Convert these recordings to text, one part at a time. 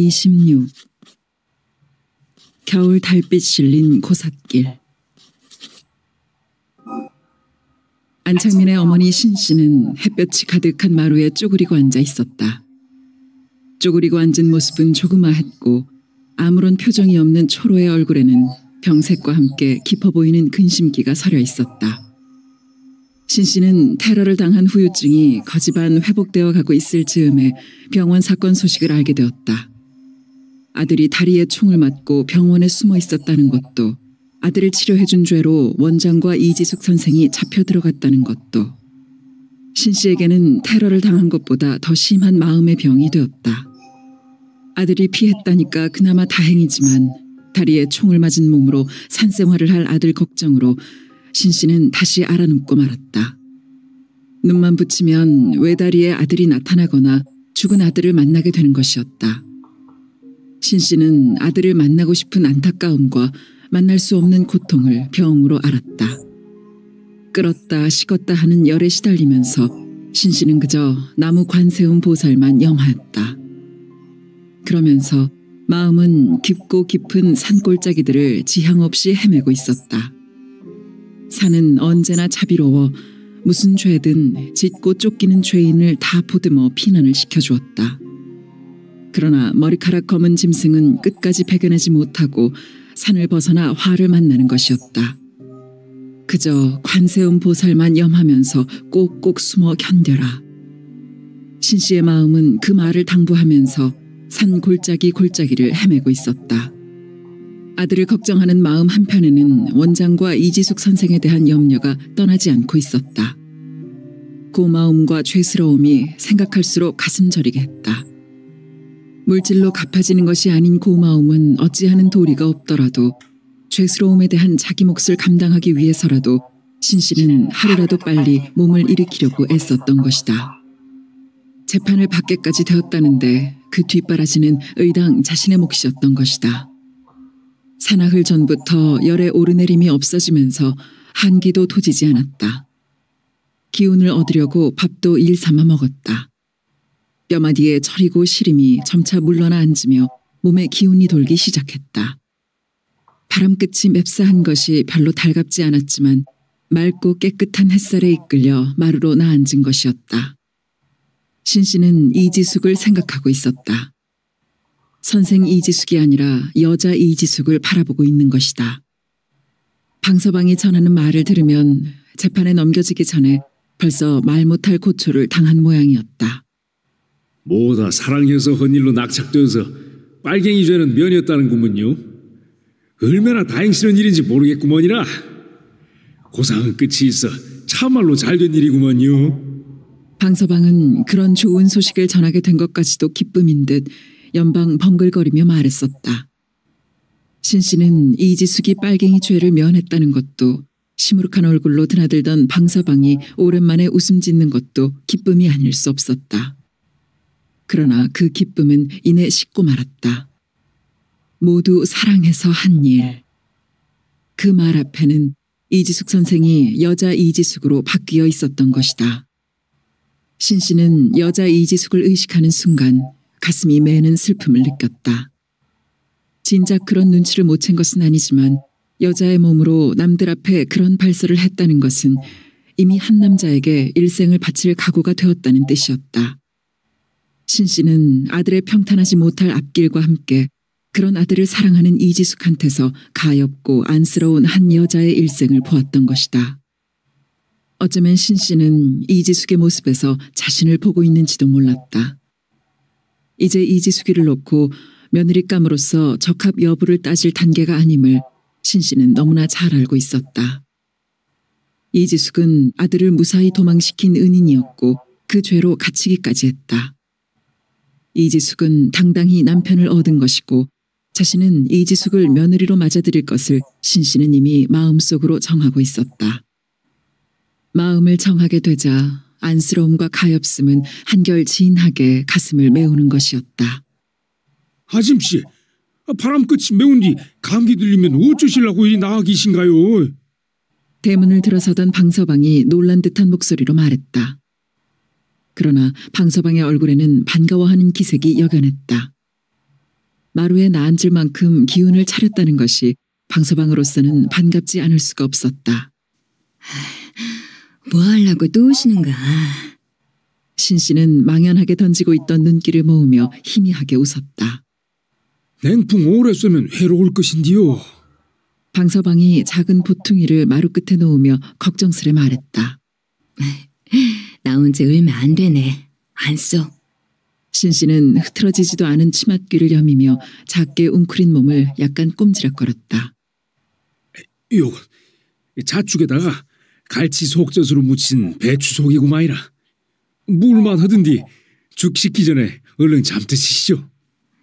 26. 겨울 달빛 실린 고삿길. 안창민의 어머니 신씨는 햇볕이 가득한 마루에 쪼그리고 앉아 있었다. 쪼그리고 앉은 모습은 조그마했고 아무런 표정이 없는 초로의 얼굴에는 병색과 함께 깊어 보이는 근심기가 서려 있었다. 신씨는 테러를 당한 후유증이 거지반 회복되어 가고 있을 즈음에 병원 사건 소식을 알게 되었다. 아들이 다리에 총을 맞고 병원에 숨어 있었다는 것도, 아들을 치료해준 죄로 원장과 이지숙 선생이 잡혀 들어갔다는 것도 신씨에게는 테러를 당한 것보다 더 심한 마음의 병이 되었다. 아들이 피했다니까 그나마 다행이지만 다리에 총을 맞은 몸으로 산생활을 할 아들 걱정으로 신씨는 다시 알아눕고 말았다. 눈만 붙이면 외다리에 아들이 나타나거나 죽은 아들을 만나게 되는 것이었다. 신씨는 아들을 만나고 싶은 안타까움과 만날 수 없는 고통을 병으로 알았다. 끓었다 식었다 하는 열에 시달리면서 신씨는 그저 나무 관세음 보살만 염하였다. 그러면서 마음은 깊고 깊은 산골짜기들을 지향 없이 헤매고 있었다. 산은 언제나 자비로워 무슨 죄든 짖고 쫓기는 죄인을 다 보듬어 피난을 시켜주었다. 그러나 머리카락 검은 짐승은 끝까지 배겨내지 못하고 산을 벗어나 화를 만나는 것이었다. 그저 관세음 보살만 염하면서 꼭꼭 숨어 견뎌라. 신씨의 마음은 그 말을 당부하면서 산 골짜기 골짜기를 헤매고 있었다. 아들을 걱정하는 마음 한편에는 원장과 이지숙 선생에 대한 염려가 떠나지 않고 있었다. 고마움과 죄스러움이 생각할수록 가슴 저리게 했다. 물질로 갚아지는 것이 아닌 고마움은 어찌하는 도리가 없더라도 죄스러움에 대한 자기 몫을 감당하기 위해서라도 신씨는 하루라도 빨리 몸을 일으키려고 애썼던 것이다. 재판을 받게까지 되었다는데 그 뒷바라지는 의당 자신의 몫이었던 것이다. 사나흘 전부터 열의 오르내림이 없어지면서 한기도 토지지 않았다. 기운을 얻으려고 밥도 일삼아 먹었다. 뼈마디에 저리고 시림이 점차 물러나 앉으며 몸에 기운이 돌기 시작했다. 바람끝이 맵싸한 것이 별로 달갑지 않았지만 맑고 깨끗한 햇살에 이끌려 마루로 나앉은 것이었다. 신씨는 이지숙을 생각하고 있었다. 선생 이지숙이 아니라 여자 이지숙을 바라보고 있는 것이다. 방서방이 전하는 말을 들으면 재판에 넘겨지기 전에 벌써 말 못할 고초를 당한 모양이었다. 뭐다 사랑해서 헛일로 낙착되어서 빨갱이 죄는 면이었다는구먼요. 얼마나 다행스러운 일인지 모르겠구먼이라. 고상은 끝이 있어 참말로 잘된 일이구먼요. 방서방은 그런 좋은 소식을 전하게 된 것까지도 기쁨인 듯 연방 벙글거리며 말했었다. 신씨는 이지숙이 빨갱이 죄를 면했다는 것도, 시무룩한 얼굴로 드나들던 방서방이 오랜만에 웃음 짓는 것도 기쁨이 아닐 수 없었다. 그러나 그 기쁨은 이내 식고 말았다. 모두 사랑해서 한 일. 그 말 앞에는 이지숙 선생이 여자 이지숙으로 바뀌어 있었던 것이다. 신씨는 여자 이지숙을 의식하는 순간 가슴이 메는 슬픔을 느꼈다. 진작 그런 눈치를 못 챈 것은 아니지만 여자의 몸으로 남들 앞에 그런 발설을 했다는 것은 이미 한 남자에게 일생을 바칠 각오가 되었다는 뜻이었다. 신씨는 아들의 평탄하지 못할 앞길과 함께 그런 아들을 사랑하는 이지숙한테서 가엾고 안쓰러운 한 여자의 일생을 보았던 것이다. 어쩌면 신씨는 이지숙의 모습에서 자신을 보고 있는지도 몰랐다. 이제 이지숙이를 놓고 며느리감으로서 적합 여부를 따질 단계가 아님을 신씨는 너무나 잘 알고 있었다. 이지숙은 아들을 무사히 도망시킨 은인이었고 그 죄로 갇히기까지 했다. 이지숙은 당당히 남편을 얻은 것이고 자신은 이지숙을 며느리로 맞아들일 것을 신씨는 이미 마음속으로 정하고 있었다. 마음을 정하게 되자 안쓰러움과 가엾음은 한결 진하게 가슴을 메우는 것이었다. 아짐씨, 바람끝이 매운 뒤 감기 들리면 어쩌시려고 이리 나와 계신가요? 대문을 들어서던 방서방이 놀란 듯한 목소리로 말했다. 그러나 방서방의 얼굴에는 반가워하는 기색이 역연했다. 마루에 나앉을 만큼 기운을 차렸다는 것이 방서방으로서는 반갑지 않을 수가 없었다. 뭐 하려고 또 오시는가? 신씨는 망연하게 던지고 있던 눈길을 모으며 희미하게 웃었다. 냉풍 오래 쏘면 해로울 것인디요. 방서방이 작은 보퉁이를 마루 끝에 놓으며 걱정스레 말했다. 나온 지 얼마 안 되네. 안 써. 신씨는 흐트러지지도 않은 치맛귀를 여미며 작게 웅크린 몸을 약간 꼼지락거렸다. 요, 자축에다가 갈치 속젓으로 무친 배추 속이구마이라. 물만 하던디 죽 식기 전에 얼른 잠드시시죠.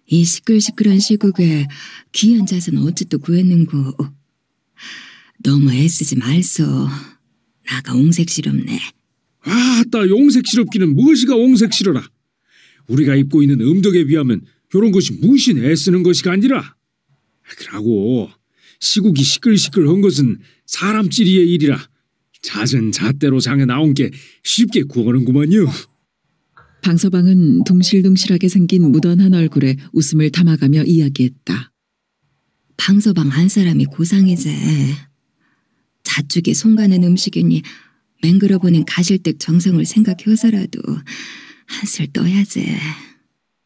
이 시끌시끌한 시국에 귀한 자선 어찌 또 구했는고. 너무 애쓰지 말소. 나가 옹색시럽네. 아따, 용색시럽기는 무엇이가 옹색시러라. 우리가 입고 있는 음덕에 비하면 요런 것이 무신 애쓰는 것이가 아니라. 그러고 시국이 시끌시끌한 것은 사람찌리의 일이라 잦은 잣대로 장에 나온 게 쉽게 구하는구만요. 방서방은 둥실둥실하게 생긴 무던한 얼굴에 웃음을 담아가며 이야기했다. 방서방 한 사람이 고상이제. 자축에 손가는 음식이니 맹글어보낸 가실댁 정성을 생각해서라도 한술 떠야지.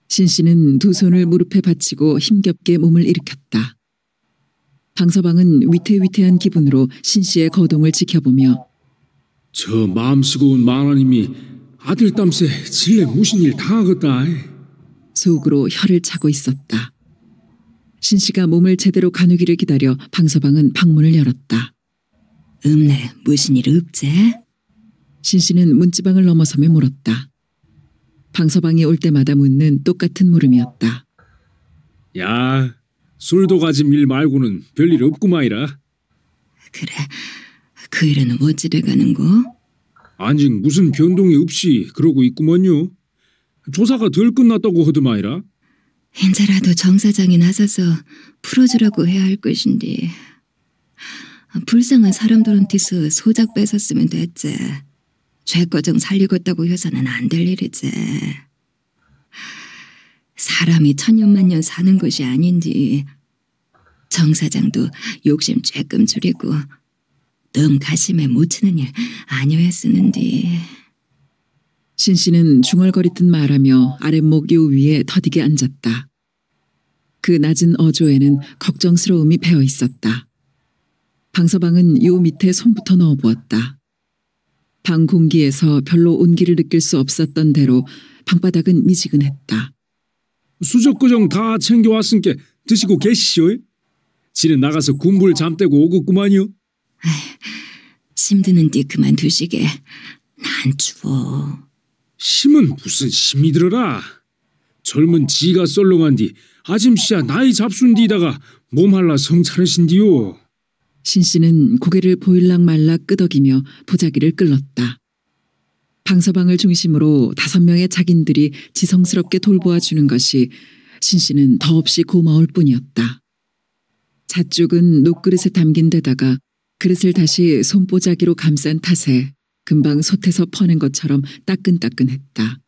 신씨는 두 손을 무릎에 받치고 힘겹게 몸을 일으켰다. 방서방은 위태위태한 기분으로 신씨의 거동을 지켜보며 저 마음씨고운 만화님이 아들 땀새 진래 무슨 일 당하겠다. 속으로 혀를 차고 있었다. 신씨가 몸을 제대로 가누기를 기다려 방서방은 방문을 열었다. 네, 무슨 일 없제? 신씨는 문지방을 넘어서며 물었다. 방서방이 올 때마다 묻는 똑같은 물음이었다. 야, 술도 가진 일 말고는 별일 없구마이라. 그래, 그 일은 어찌 돼가는고? 아직 무슨 변동이 없이 그러고 있구먼요. 조사가 덜 끝났다고 하더마이라. 인자라도 정사장이 나서서 풀어주라고 해야 할 것인데 불쌍한 사람들한테서 소작 뺏었으면 됐지. 죄거정 살리겠다고 해서는 안 될 일이지. 사람이 천년만년 사는 것이 아닌지 정사장도 욕심 쬐끔 줄이고 너무 가심에 못 치는 일 아니었으는디. 신씨는 중얼거리듯 말하며 아랫목 요 위에 더디게 앉았다. 그 낮은 어조에는 걱정스러움이 배어 있었다. 방서방은 요 밑에 손부터 넣어보았다. 방 공기에서 별로 온기를 느낄 수 없었던 대로 방바닥은 미지근했다. 수저거정 다 챙겨왔으니까 드시고 계시오. 지는 나가서 군불 잠대고 오겠구만요. 심드는디 그만두시게. 난 추워. 심은 무슨 심이 들어라. 젊은 지가 썰렁한디 아짐씨야 나이 잡순디다가 몸 할라 성차르신디요. 신씨는 고개를 보일락 말락 끄덕이며 보자기를 끌렀다. 방서방을 중심으로 5명의 자긴들이 지성스럽게 돌보아 주는 것이 신씨는 더없이 고마울 뿐이었다. 잣죽은 녹그릇에 담긴 데다가 그릇을 다시 손보자기로 감싼 탓에 금방 솥에서 퍼낸 것처럼 따끈따끈했다.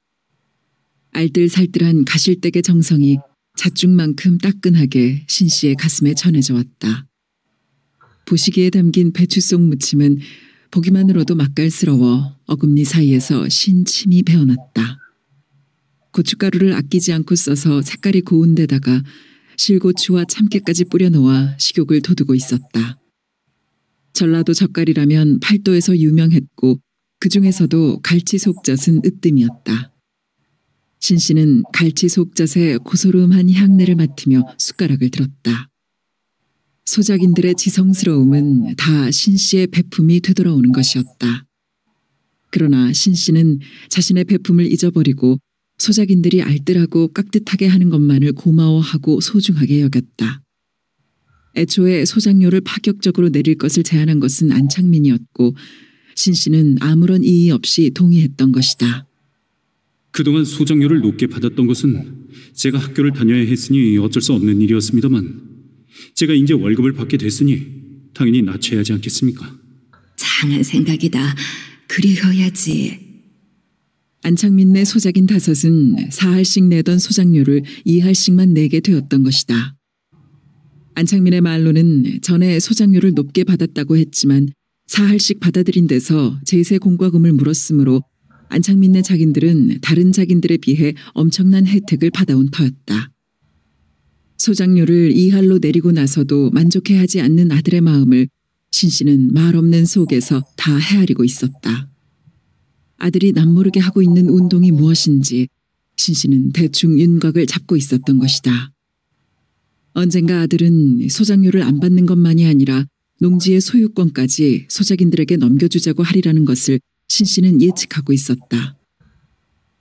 알뜰살뜰한 가실댁의 정성이 잣죽만큼 따끈하게 신씨의 가슴에 전해져 왔다. 보시기에 담긴 배추 속 무침은 보기만으로도 맛깔스러워 어금니 사이에서 신침이 배어났다. 고춧가루를 아끼지 않고 써서 색깔이 고운 데다가 실고추와 참깨까지 뿌려놓아 식욕을 돋우고 있었다. 전라도 젓갈이라면 팔도에서 유명했고 그 중에서도 갈치 속젓은 으뜸이었다. 신씨는 갈치 속젓의 고소름한 향내를 맡으며 숟가락을 들었다. 소작인들의 지성스러움은 다 신씨의 베품이 되돌아오는 것이었다. 그러나 신씨는 자신의 베품을 잊어버리고 소작인들이 알뜰하고 깍듯하게 하는 것만을 고마워하고 소중하게 여겼다. 애초에 소작료를 파격적으로 내릴 것을 제안한 것은 안창민이었고 신씨는 아무런 이의 없이 동의했던 것이다. 그동안 소장료를 높게 받았던 것은 제가 학교를 다녀야 했으니 어쩔 수 없는 일이었습니다만 제가 이제 월급을 받게 됐으니 당연히 낮춰야 하지 않겠습니까? 장한 생각이다. 그리여야지. 안창민네 소작인 5은 4할씩 내던 소작료를 2할씩만 내게 되었던 것이다. 안창민의 말로는 전에 소작료를 높게 받았다고 했지만 4할씩 받아들인 데서 제세 공과금을 물었으므로 안창민네 자긴들은 다른 자긴들에 비해 엄청난 혜택을 받아온 터였다. 소작료를 2할로 내리고 나서도 만족해하지 않는 아들의 마음을 신씨는 말 없는 속에서 다 헤아리고 있었다. 아들이 남모르게 하고 있는 운동이 무엇인지 신씨는 대충 윤곽을 잡고 있었던 것이다. 언젠가 아들은 소작료를 안 받는 것만이 아니라 농지의 소유권까지 소작인들에게 넘겨주자고 하리라는 것을 신씨는 예측하고 있었다.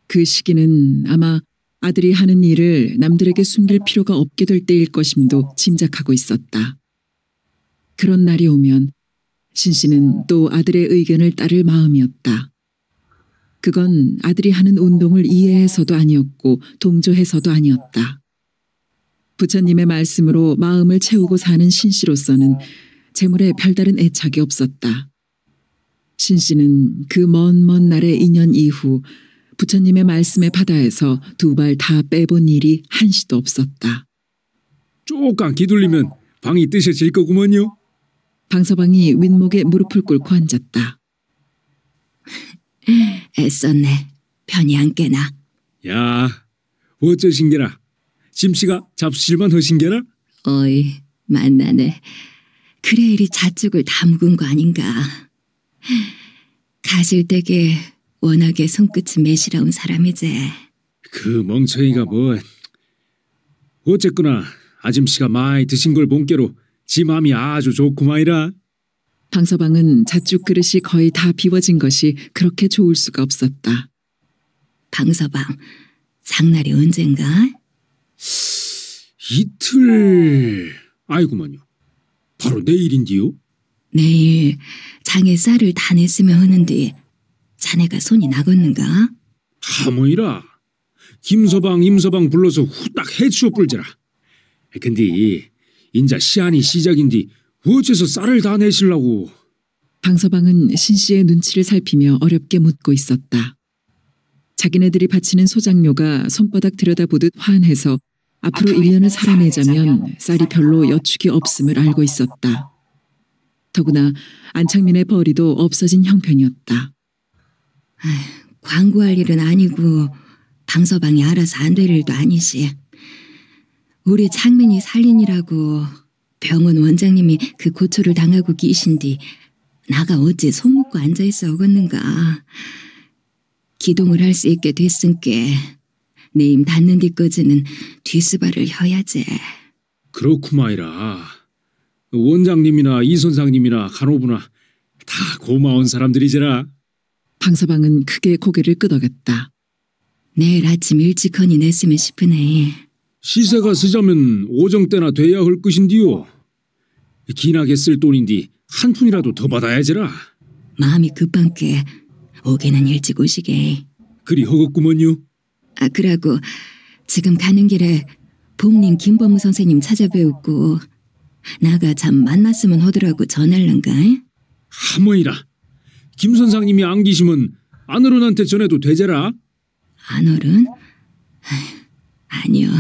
그 시기는 아마 아들이 하는 일을 남들에게 숨길 필요가 없게 될 때일 것임도 짐작하고 있었다. 그런 날이 오면 신씨는 또 아들의 의견을 따를 마음이었다. 그건 아들이 하는 운동을 이해해서도 아니었고 동조해서도 아니었다. 부처님의 말씀으로 마음을 채우고 사는 신씨로서는 재물에 별다른 애착이 없었다. 신씨는 그 먼 날의 인연 이후 부처님의 말씀의 바다에서 2발 다 빼본 일이 한시도 없었다. 조금 기둘리면 방이 뜨셔질 거구먼요. 방서방이 윗목에 무릎을 꿇고 앉았다. 애썼네. 편히 안 깨나. 야, 어쩌신게라. 짐씨가 잡수실만 하신게라? 어이, 만나네. 그래 이리 잣죽을 다 묵은 거 아닌가. 가실댁에 워낙에 손끝이 매시러운 사람이제. 그 멍청이가 뭐. 어쨌거나 아짐씨가 많이 드신 걸 본께로 지 마음이 아주 좋구만이라. 방서방은 잣죽 그릇이 거의 다 비워진 것이 그렇게 좋을 수가 없었다. 방서방, 장날이 언젠가? 이틀... 아이구만요. 바로 내일인디요? 내일 장에 쌀을 다 냈으면 하는데 자네가 손이 나겠는가? 하모이라. 김서방, 임서방 불러서 후딱 해치워 뿔지라. 근데 인자 시한이 시작인디 어째서 쌀을 다 내실라고. 방서방은 신씨의 눈치를 살피며 어렵게 묻고 있었다. 자기네들이 바치는 소작료가 손바닥 들여다보듯 환해서 앞으로 1년을 살아내자면 쌀이 별로 여축이 없음을 알고 있었다. 더구나 안창민의 벌이도 없어진 형편이었다. 광고할 일은 아니고 방서방이 알아서 안 될 일도 아니시. 우리 창민이 살린이라고 병원 원장님이 그 고초를 당하고 계신디 나가 어째 손 묶고 앉아있어 오겠는가. 기동을 할 수 있게 됐은께 내임 닿는 뒤까지는 뒤수발을 혀야지. 그렇구마이라. 원장님이나 이 선상님이나 간호부나 다 고마운 사람들이지라. 방서방은 크게 고개를 끄덕였다. 내일 아침 일찍허니 냈으면 싶으네. 시세가 쓰자면 오정 때나 돼야 할 것인디요. 기나게 쓸 돈인디 한 푼이라도 더 받아야지라. 마음이 급한께 오기는 일찍 오시게. 그리 허겁구먼요. 그러고 지금 가는 길에 복림 김범우 선생님 찾아뵈었고 나가 잠 만났으면 하더라고 전할란가? 하모이라. 김 선상님이 안 계시면 안어른한테 전해도 되제라. 안어른? 아니요.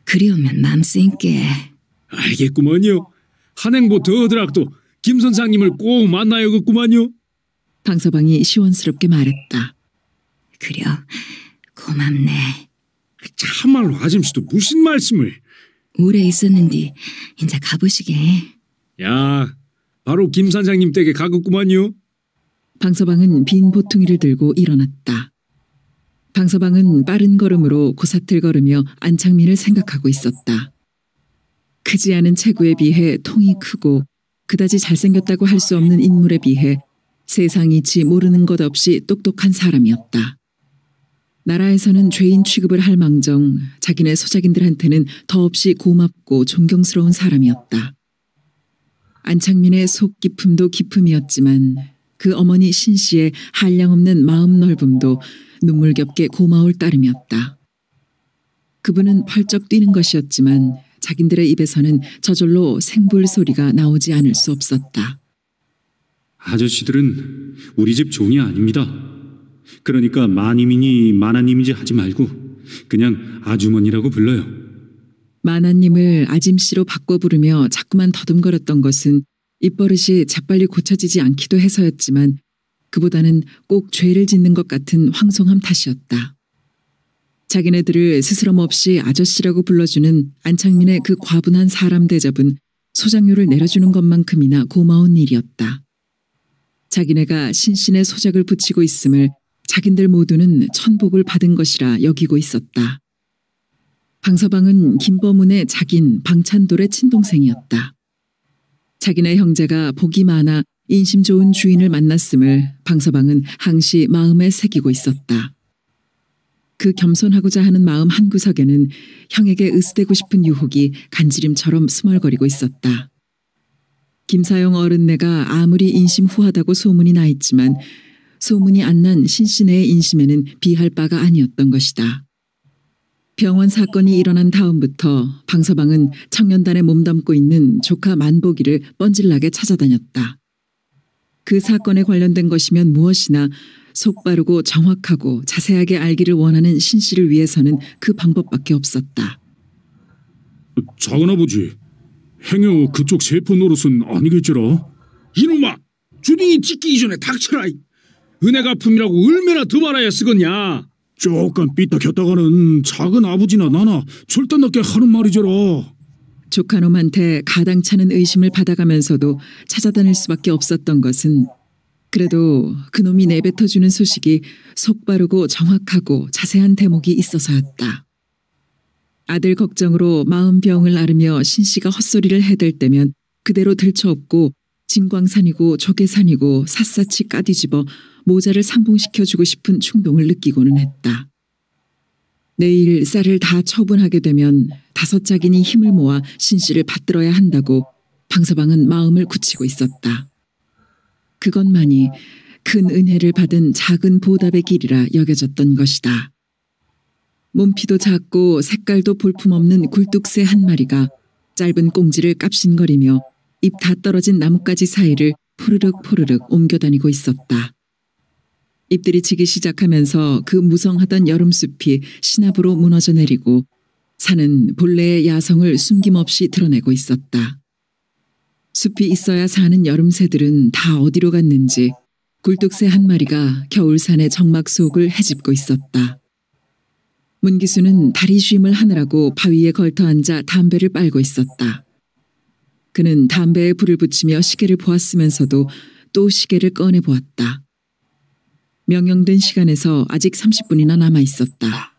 그리우면 맘 쓰인께. 알겠구먼요. 한행보 더 얻으락도 김 선상님을 꼭 만나야겠구만요. 방서방이 시원스럽게 말했다. 그려, 고맙네. 참말로 아줌씨도 무슨 말씀을. 오래 있었는데 인자 가보시게. 야, 바로 김 선장님 댁에 가겠구만요. 방서방은 빈 보퉁이를 들고 일어났다. 방서방은 빠른 걸음으로 고사틀 걸으며 안창민을 생각하고 있었다. 크지 않은 체구에 비해 통이 크고 그다지 잘생겼다고 할 수 없는 인물에 비해 세상이치 모르는 것 없이 똑똑한 사람이었다. 나라에서는 죄인 취급을 할 망정 자기네 소작인들한테는 더없이 고맙고 존경스러운 사람이었다. 안창민의 속 깊음도 깊음이었지만 그 어머니 신씨의 한량없는 마음 넓음도 눈물겹게 고마울 따름이었다. 그분은 펄쩍 뛰는 것이었지만 자긴들의 입에서는 저절로 생불 소리가 나오지 않을 수 없었다. 아저씨들은 우리 집 종이 아닙니다. 그러니까 마님이니 마나님인지 하지 말고 그냥 아주머니라고 불러요. 마나님을 아짐씨로 바꿔 부르며 자꾸만 더듬거렸던 것은 입버릇이 재빨리 고쳐지지 않기도 해서였지만 그보다는 꼭 죄를 짓는 것 같은 황송함 탓이었다. 자기네들을 스스럼 없이 아저씨라고 불러주는 안창민의 그 과분한 사람 대접은 소장료를 내려주는 것만큼이나 고마운 일이었다. 자기네가 신신의 소작을 붙이고 있음을 자긴들 모두는 천복을 받은 것이라 여기고 있었다. 방서방은 김버문의 작인 방찬돌의 친동생이었다. 자기네 형제가 복이 많아 인심 좋은 주인을 만났음을 방서방은 항시 마음에 새기고 있었다. 그 겸손하고자 하는 마음 한구석에는 형에게 으스대고 싶은 유혹이 간지림처럼 스멀거리고 있었다. 김사영 어른네가 아무리 인심 후하다고 소문이 나 있지만 소문이 안 난 신신의 인심에는 비할 바가 아니었던 것이다. 병원 사건이 일어난 다음부터 방서방은 청년단에 몸담고 있는 조카 만복이를 뻔질나게 찾아다녔다. 그 사건에 관련된 것이면 무엇이나 속 바르고 정확하고 자세하게 알기를 원하는 신씨를 위해서는 그 방법밖에 없었다. 작은아버지, 행여 그쪽 세포 노릇은 아니겠지라? 이놈아! 주둥이 찢기기 전에 닥쳐라! 은혜 갚음이라고 얼마나 더 말아야 쓰겄냐? 조금 삐딱했다가는 작은아버지나 나나 절단납게 하는 말이죠라. 조카놈한테 가당찮은 의심을 받아가면서도 찾아다닐 수밖에 없었던 것은 그래도 그놈이 내뱉어주는 소식이 속 바르고 정확하고 자세한 대목이 있어서였다. 아들 걱정으로 마음병을 앓으며 신씨가 헛소리를 해댈 때면 그대로 들쳐업고 진광산이고 조계산이고 샅샅이 까뒤집어 모자를 상봉시켜주고 싶은 충동을 느끼고는 했다. 내일 쌀을 다 처분하게 되면 5짝이니 힘을 모아 신씨를 받들어야 한다고 방서방은 마음을 굳히고 있었다. 그것만이 큰 은혜를 받은 작은 보답의 길이라 여겨졌던 것이다. 몸피도 작고 색깔도 볼품없는 굴뚝새 한 마리가 짧은 꽁지를 깝신거리며 입 다 떨어진 나뭇가지 사이를 포르륵 포르륵 옮겨다니고 있었다. 잎들이 지기 시작하면서 그 무성하던 여름숲이 신압으로 무너져 내리고 산은 본래의 야성을 숨김없이 드러내고 있었다. 숲이 있어야 사는 여름새들은 다 어디로 갔는지 굴뚝새 한 마리가 겨울산의 정막 속을 헤집고 있었다. 문기수는 다리 쉼을 하느라고 바위에 걸터 앉아 담배를 빨고 있었다. 그는 담배에 불을 붙이며 시계를 보았으면서도 또 시계를 꺼내 보았다. 명령된 시간에서 아직 30분이나 남아 있었다.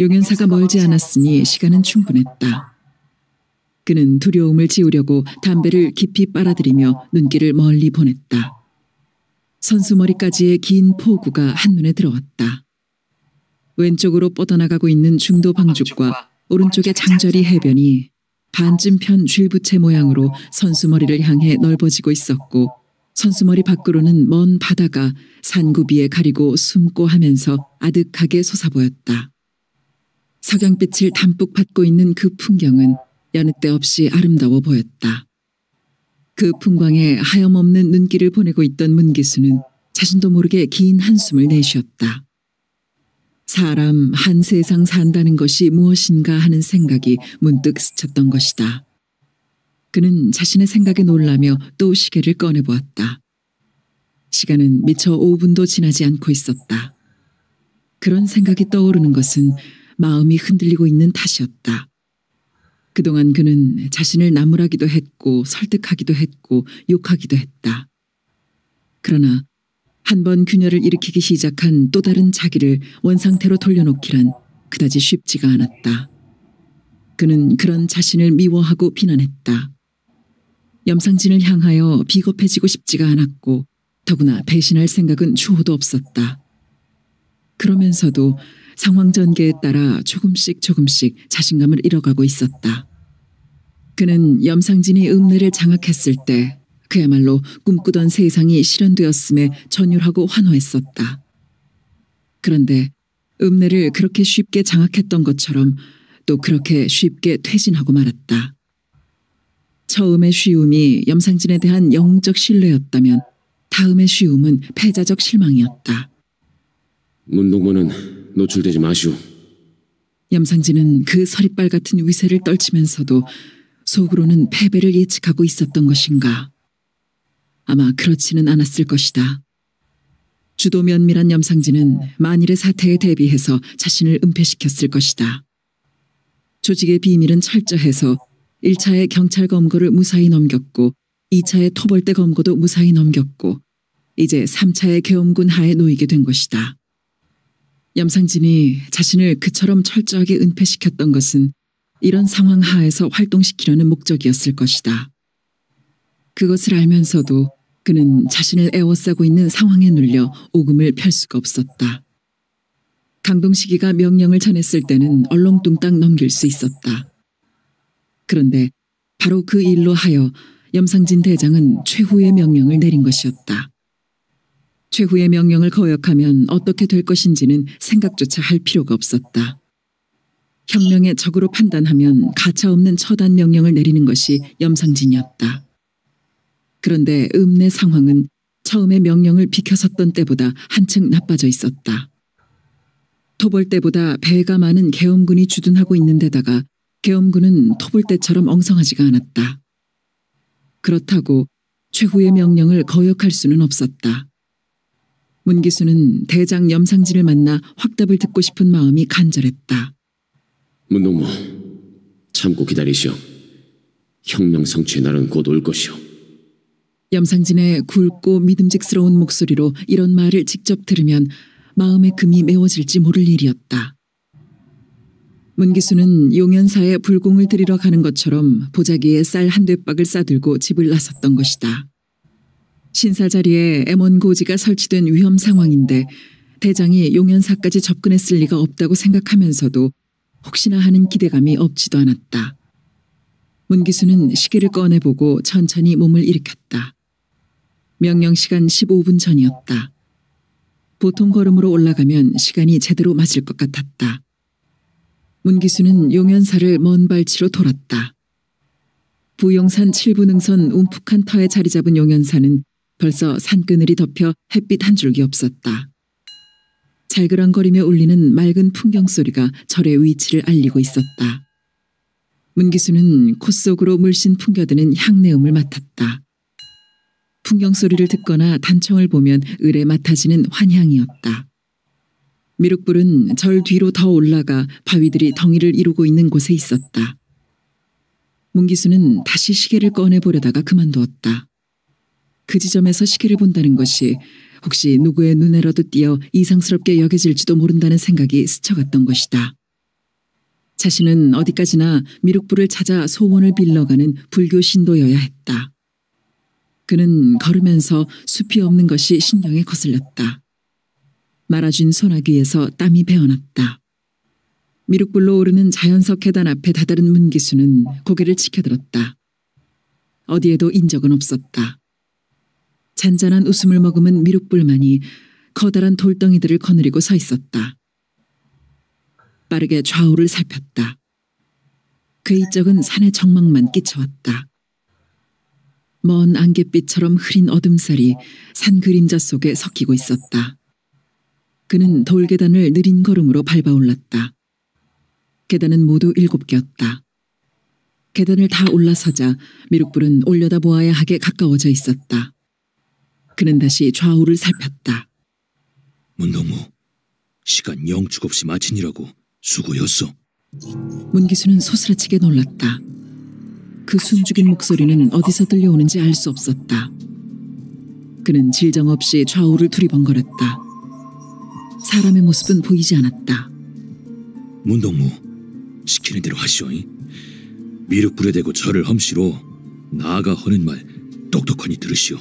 용연사가 멀지 않았으니 시간은 충분했다. 그는 두려움을 지우려고 담배를 깊이 빨아들이며 눈길을 멀리 보냈다. 선수머리까지의 긴 포구가 한눈에 들어왔다. 왼쪽으로 뻗어나가고 있는 중도 방죽과 오른쪽의 장저리 해변이 반쯤 편 쥘부채 모양으로 선수머리를 향해 넓어지고 있었고 선수머리 밖으로는 먼 바다가 산구비에 가리고 숨고 하면서 아득하게 솟아보였다. 석양빛을 담뿍 받고 있는 그 풍경은 여느 때 없이 아름다워 보였다. 그 풍광에 하염없는 눈길을 보내고 있던 문기수는 자신도 모르게 긴 한숨을 내쉬었다. 사람 한 세상 산다는 것이 무엇인가 하는 생각이 문득 스쳤던 것이다. 그는 자신의 생각에 놀라며 또 시계를 꺼내보았다. 시간은 미처 5분도 지나지 않고 있었다. 그런 생각이 떠오르는 것은 마음이 흔들리고 있는 탓이었다. 그동안 그는 자신을 나무라기도 했고 설득하기도 했고 욕하기도 했다. 그러나 한번 균열을 일으키기 시작한 또 다른 자기를 원상태로 돌려놓기란 그다지 쉽지가 않았다. 그는 그런 자신을 미워하고 비난했다. 염상진을 향하여 비겁해지고 싶지가 않았고 더구나 배신할 생각은 추호도 없었다. 그러면서도 상황 전개에 따라 조금씩 자신감을 잃어가고 있었다. 그는 염상진이 읍내를 장악했을 때 그야말로 꿈꾸던 세상이 실현되었음에 전율하고 환호했었다. 그런데 읍내를 그렇게 쉽게 장악했던 것처럼 또 그렇게 쉽게 퇴진하고 말았다. 처음의 쉬움이 염상진에 대한 영적 신뢰였다면 다음의 쉬움은 패자적 실망이었다. 문동무는 노출되지 마시오. 염상진은 그 서리빨 같은 위세를 떨치면서도 속으로는 패배를 예측하고 있었던 것인가. 아마 그렇지는 않았을 것이다. 주도 면밀한 염상진은 만일의 사태에 대비해서 자신을 은폐시켰을 것이다. 조직의 비밀은 철저해서 1차의 경찰 검거를 무사히 넘겼고 2차의 토벌대 검거도 무사히 넘겼고 이제 3차의 계엄군 하에 놓이게 된 것이다. 염상진이 자신을 그처럼 철저하게 은폐시켰던 것은 이런 상황 하에서 활동시키려는 목적이었을 것이다. 그것을 알면서도 그는 자신을 에워싸고 있는 상황에 눌려 오금을 펼 수가 없었다. 강동식이가 명령을 전했을 때는 얼렁뚱땅 넘길 수 있었다. 그런데 바로 그 일로 하여 염상진 대장은 최후의 명령을 내린 것이었다. 최후의 명령을 거역하면 어떻게 될 것인지는 생각조차 할 필요가 없었다. 혁명의 적으로 판단하면 가차없는 처단 명령을 내리는 것이 염상진이었다. 그런데 읍내 상황은 처음에 명령을 비켜섰던 때보다 한층 나빠져 있었다. 토벌 때보다 배가 많은 계엄군이 주둔하고 있는 데다가 계엄군은 토벌 때처럼 엉성하지가 않았다. 그렇다고 최후의 명령을 거역할 수는 없었다. 문기수는 대장 염상진을 만나 확답을 듣고 싶은 마음이 간절했다. 문동무, 참고 기다리시오. 혁명 성취의 날은 곧 올 것이오. 염상진의 굵고 믿음직스러운 목소리로 이런 말을 직접 들으면 마음의 금이 메워질지 모를 일이었다. 문기수는 용연사에 불공을 들이러 가는 것처럼 보자기에 쌀 한 되박을 싸들고 집을 나섰던 것이다. 신사 자리에 M1 고지가 설치된 위험 상황인데 대장이 용연사까지 접근했을 리가 없다고 생각하면서도 혹시나 하는 기대감이 없지도 않았다. 문기수는 시계를 꺼내보고 천천히 몸을 일으켰다. 명령 시간 15분 전이었다. 보통 걸음으로 올라가면 시간이 제대로 맞을 것 같았다. 문기수는 용연사를 먼 발치로 돌았다. 부용산 7부 능선 움푹한 터에 자리 잡은 용연사는 벌써 산그늘이 덮여 햇빛 한 줄기 없었다. 잘그랑거리며 울리는 맑은 풍경 소리가 절의 위치를 알리고 있었다. 문기수는 콧속으로 물씬 풍겨드는 향내음을 맡았다. 풍경 소리를 듣거나 단청을 보면 을에 맡아지는 환향이었다. 미륵불은 절 뒤로 더 올라가 바위들이 덩이를 이루고 있는 곳에 있었다. 문기수는 다시 시계를 꺼내보려다가 그만두었다. 그 지점에서 시계를 본다는 것이 혹시 누구의 눈에라도 띄어 이상스럽게 여겨질지도 모른다는 생각이 스쳐갔던 것이다. 자신은 어디까지나 미륵불을 찾아 소원을 빌러가는 불교 신도여야 했다. 그는 걸으면서 숲이 없는 것이 신경에 거슬렸다. 말아준 소나기에서 땀이 배어났다. 미륵불로 오르는 자연석 계단 앞에 다다른 문기수는 고개를 치켜들었다. 어디에도 인적은 없었다. 잔잔한 웃음을 머금은 미륵불만이 커다란 돌덩이들을 거느리고 서 있었다. 빠르게 좌우를 살폈다. 그의 이적은 산의 정막만 끼쳐왔다. 먼 안갯빛처럼 흐린 어둠살이 산 그림자 속에 섞이고 있었다. 그는 돌계단을 느린 걸음으로 밟아올랐다. 계단은 모두 7개였다. 계단을 다 올라서자 미륵불은 올려다보아야 하게 가까워져 있었다. 그는 다시 좌우를 살폈다. 문동무, 시간 영축 없이 마치니라고 수고였어. 문기수는 소스라치게 놀랐다. 그 숨죽인 목소리는 어디서 들려오는지 알 수 없었다. 그는 질정 없이 좌우를 두리번거렸다. 사람의 모습은 보이지 않았다. 문동무, 시키는 대로 하시오. 미륵불에 대고 절을 험시로 나아가 하는 말 똑똑하니 들으시오.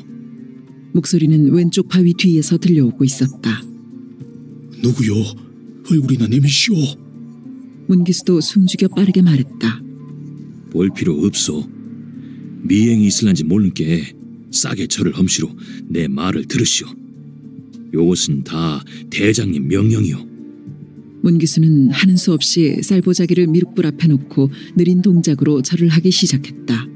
목소리는 왼쪽 바위 뒤에서 들려오고 있었다. 누구요? 얼굴이나 내미시오. 문기수도 숨죽여 빠르게 말했다. 볼 필요 없소. 미행이 있을란지 모르는 게 싸게 절을 험시로 내 말을 들으시오. 요것은 다 대장님 명령이오. 문기수는 하는 수 없이 쌀보자기를 미륵불 앞에 놓고 느린 동작으로 절을 하기 시작했다.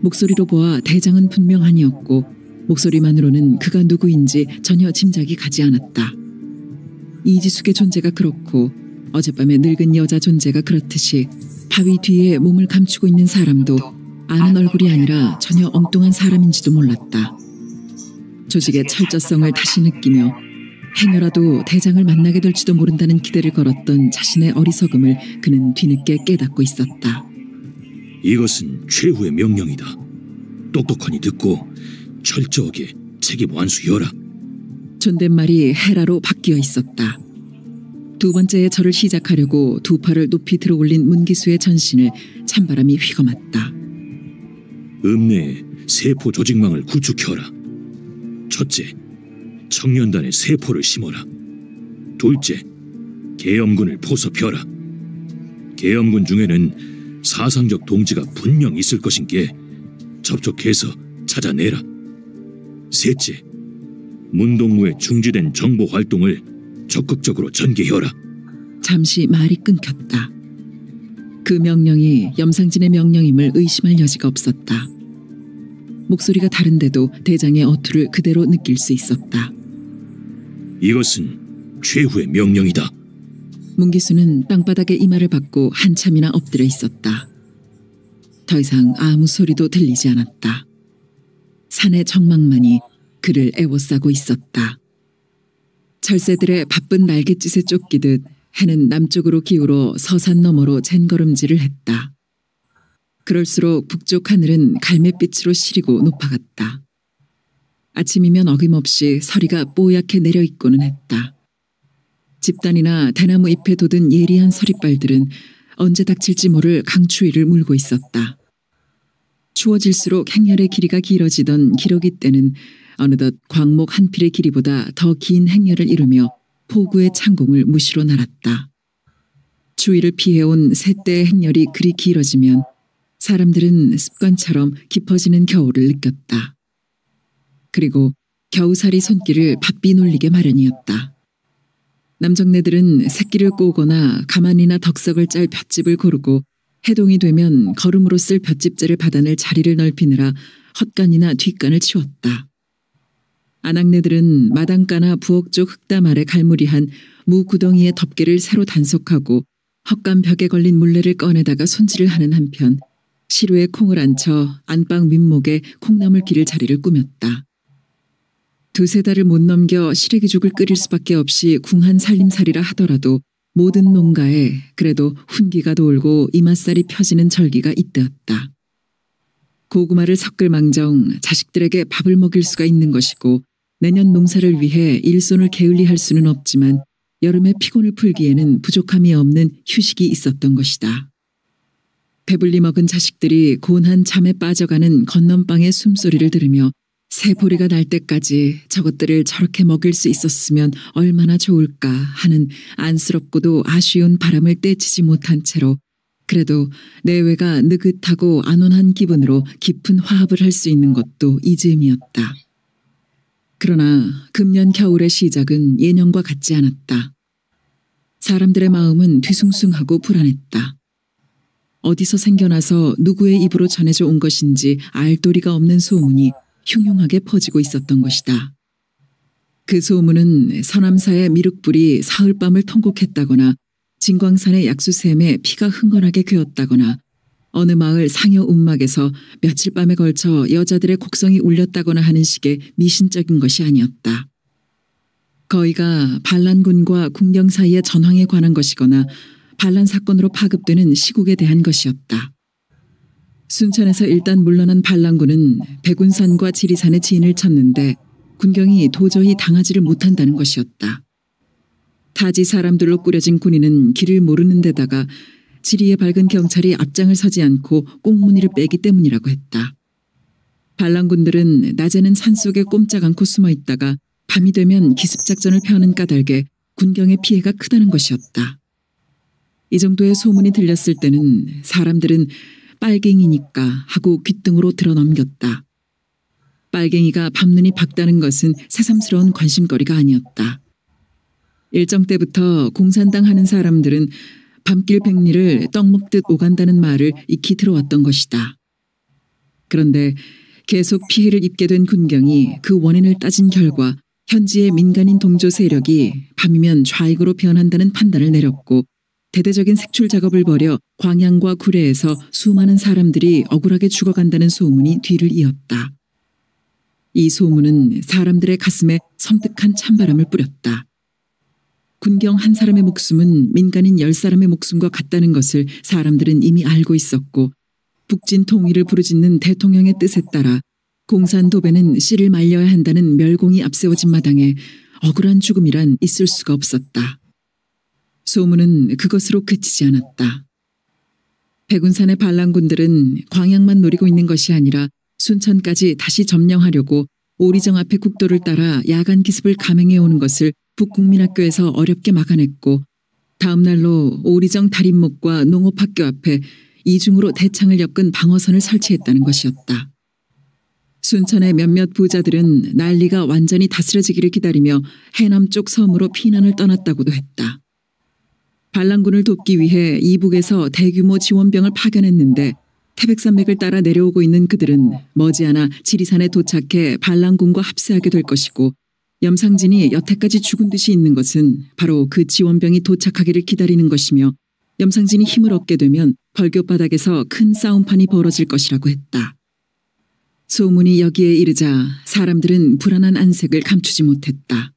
목소리로 보아 대장은 분명하니었고 목소리만으로는 그가 누구인지 전혀 짐작이 가지 않았다. 이지숙의 존재가 그렇고 어젯밤에 늙은 여자 존재가 그렇듯이 바위 뒤에 몸을 감추고 있는 사람도 아는 얼굴이 아니라 전혀 엉뚱한 사람인지도 몰랐다. 조직의 철저성을 다시 느끼며 행여라도 대장을 만나게 될지도 모른다는 기대를 걸었던 자신의 어리석음을 그는 뒤늦게 깨닫고 있었다. 이것은 최후의 명령이다. 똑똑하니 듣고 철저하게 책임 완수여라. 존댓말이 헤라로 바뀌어 있었다. 두 번째의 절을 시작하려고 두 팔을 높이 들어올린 문기수의 전신을 찬바람이 휘감았다. 읍내에 세포 조직망을 구축해라. 첫째, 청년단에 세포를 심어라. 둘째, 계엄군을 포섭해라. 계엄군 중에는 사상적 동지가 분명 있을 것인께 접촉해서 찾아내라. 셋째, 문동무에 중지된 정보 활동을 적극적으로 전개해라. 잠시 말이 끊겼다. 그 명령이 염상진의 명령임을 의심할 여지가 없었다. 목소리가 다른데도 대장의 어투를 그대로 느낄 수 있었다. 이것은 최후의 명령이다. 문기수는 땅바닥에 이마를 박고 한참이나 엎드려 있었다. 더 이상 아무 소리도 들리지 않았다. 산의 정막만이 그를 에워싸고 있었다. 철새들의 바쁜 날갯짓에 쫓기듯 해는 남쪽으로 기울어 서산 너머로 젠걸음질을 했다. 그럴수록 북쪽 하늘은 갈매빛으로 시리고 높아갔다. 아침이면 어김없이 서리가 뽀얗게 내려있고는 했다. 집단이나 대나무 잎에 돋은 예리한 서리발들은 언제 닥칠지 모를 강추위를 물고 있었다. 추워질수록 행렬의 길이가 길어지던 기러기 때는 어느덧 광목 한 필의 길이보다 더 긴 행렬을 이루며 포구의 창공을 무시로 날았다. 추위를 피해온 셋대의 행렬이 그리 길어지면 사람들은 습관처럼 깊어지는 겨울을 느꼈다. 그리고 겨우살이 손길을 바삐 놀리게 마련이었다. 남정네들은 새끼를 꼬거나 가만히나 덕석을 짤 볏짚을 고르고 해동이 되면 걸음으로 쓸 볏짚재를 받아낼 자리를 넓히느라 헛간이나 뒷간을 치웠다. 아낙네들은 마당가나 부엌 쪽 흙담 아래 갈무리한 무구덩이의 덮개를 새로 단속하고 헛간 벽에 걸린 물레를 꺼내다가 손질을 하는 한편 시루에 콩을 앉혀 안방 윗목에 콩나물 기를 자리를 꾸몄다. 두세 달을 못 넘겨 시래기죽을 끓일 수밖에 없이 궁한 살림살이라 하더라도 모든 농가에 그래도 훈기가 돌고 이맛살이 펴지는 절기가 이때였다. 고구마를 섞을 망정 자식들에게 밥을 먹일 수가 있는 것이고 내년 농사를 위해 일손을 게을리할 수는 없지만 여름의 피곤을 풀기에는 부족함이 없는 휴식이 있었던 것이다. 배불리 먹은 자식들이 고운한 잠에 빠져가는 건넌방의 숨소리를 들으며 새보리가 날 때까지 저것들을 저렇게 먹일 수 있었으면 얼마나 좋을까 하는 안쓰럽고도 아쉬운 바람을 떼치지 못한 채로 그래도 내외가 느긋하고 안온한 기분으로 깊은 화합을 할 수 있는 것도 이 즈음이었다. 그러나 금년 겨울의 시작은 예년과 같지 않았다. 사람들의 마음은 뒤숭숭하고 불안했다. 어디서 생겨나서 누구의 입으로 전해져 온 것인지 알 도리가 없는 소문이 흉흉하게 퍼지고 있었던 것이다. 그 소문은 서남사의 미륵불이 사흘밤을 통곡했다거나 진광산의 약수샘에 피가 흥건하게 괴었다거나 어느 마을 상여 움막에서 며칠 밤에 걸쳐 여자들의 곡성이 울렸다거나 하는 식의 미신적인 것이 아니었다. 거의가 반란군과 군경 사이의 전황에 관한 것이거나 반란 사건으로 파급되는 시국에 대한 것이었다. 순천에서 일단 물러난 반란군은 백운산과 지리산에 진을 쳤는데 군경이 도저히 당하지를 못한다는 것이었다. 타지 사람들로 꾸려진 군인은 길을 모르는 데다가 지리에 밝은 경찰이 앞장을 서지 않고 꽁무니를 빼기 때문이라고 했다. 반란군들은 낮에는 산속에 꼼짝 않고 숨어 있다가 밤이 되면 기습작전을 펴는 까닭에 군경의 피해가 크다는 것이었다. 이 정도의 소문이 들렸을 때는 사람들은 빨갱이니까 하고 귓등으로 들어넘겼다. 빨갱이가 밤눈이 밝다는 것은 새삼스러운 관심거리가 아니었다. 일정 때부터 공산당 하는 사람들은 밤길 백리를 떡 먹듯 오간다는 말을 익히 들어왔던 것이다. 그런데 계속 피해를 입게 된 군경이 그 원인을 따진 결과 현지의 민간인 동조 세력이 밤이면 좌익으로 변한다는 판단을 내렸고 대대적인 색출 작업을 벌여 광양과 구례에서 수많은 사람들이 억울하게 죽어간다는 소문이 뒤를 이었다. 이 소문은 사람들의 가슴에 섬뜩한 찬바람을 뿌렸다. 군경 한 사람의 목숨은 민간인 10사람의 목숨과 같다는 것을 사람들은 이미 알고 있었고 북진 통일을 부르짖는 대통령의 뜻에 따라 공산도배는 씨를 말려야 한다는 멸공이 앞세워진 마당에 억울한 죽음이란 있을 수가 없었다. 소문은 그것으로 그치지 않았다. 백운산의 반란군들은 광양만 노리고 있는 것이 아니라 순천까지 다시 점령하려고 오리정 앞의 국도를 따라 야간 기습을 감행해오는 것을 북국민학교에서 어렵게 막아냈고 다음 날로 오리정 달인목과 농업학교 앞에 이중으로 대창을 엮은 방어선을 설치했다는 것이었다. 순천의 몇몇 부자들은 난리가 완전히 다스려지기를 기다리며 해남 쪽 섬으로 피난을 떠났다고도 했다. 반란군을 돕기 위해 이북에서 대규모 지원병을 파견했는데 태백산맥을 따라 내려오고 있는 그들은 머지않아 지리산에 도착해 반란군과 합세하게 될 것이고 염상진이 여태까지 죽은 듯이 있는 것은 바로 그 지원병이 도착하기를 기다리는 것이며 염상진이 힘을 얻게 되면 벌교바닥에서 큰 싸움판이 벌어질 것이라고 했다. 소문이 여기에 이르자 사람들은 불안한 안색을 감추지 못했다.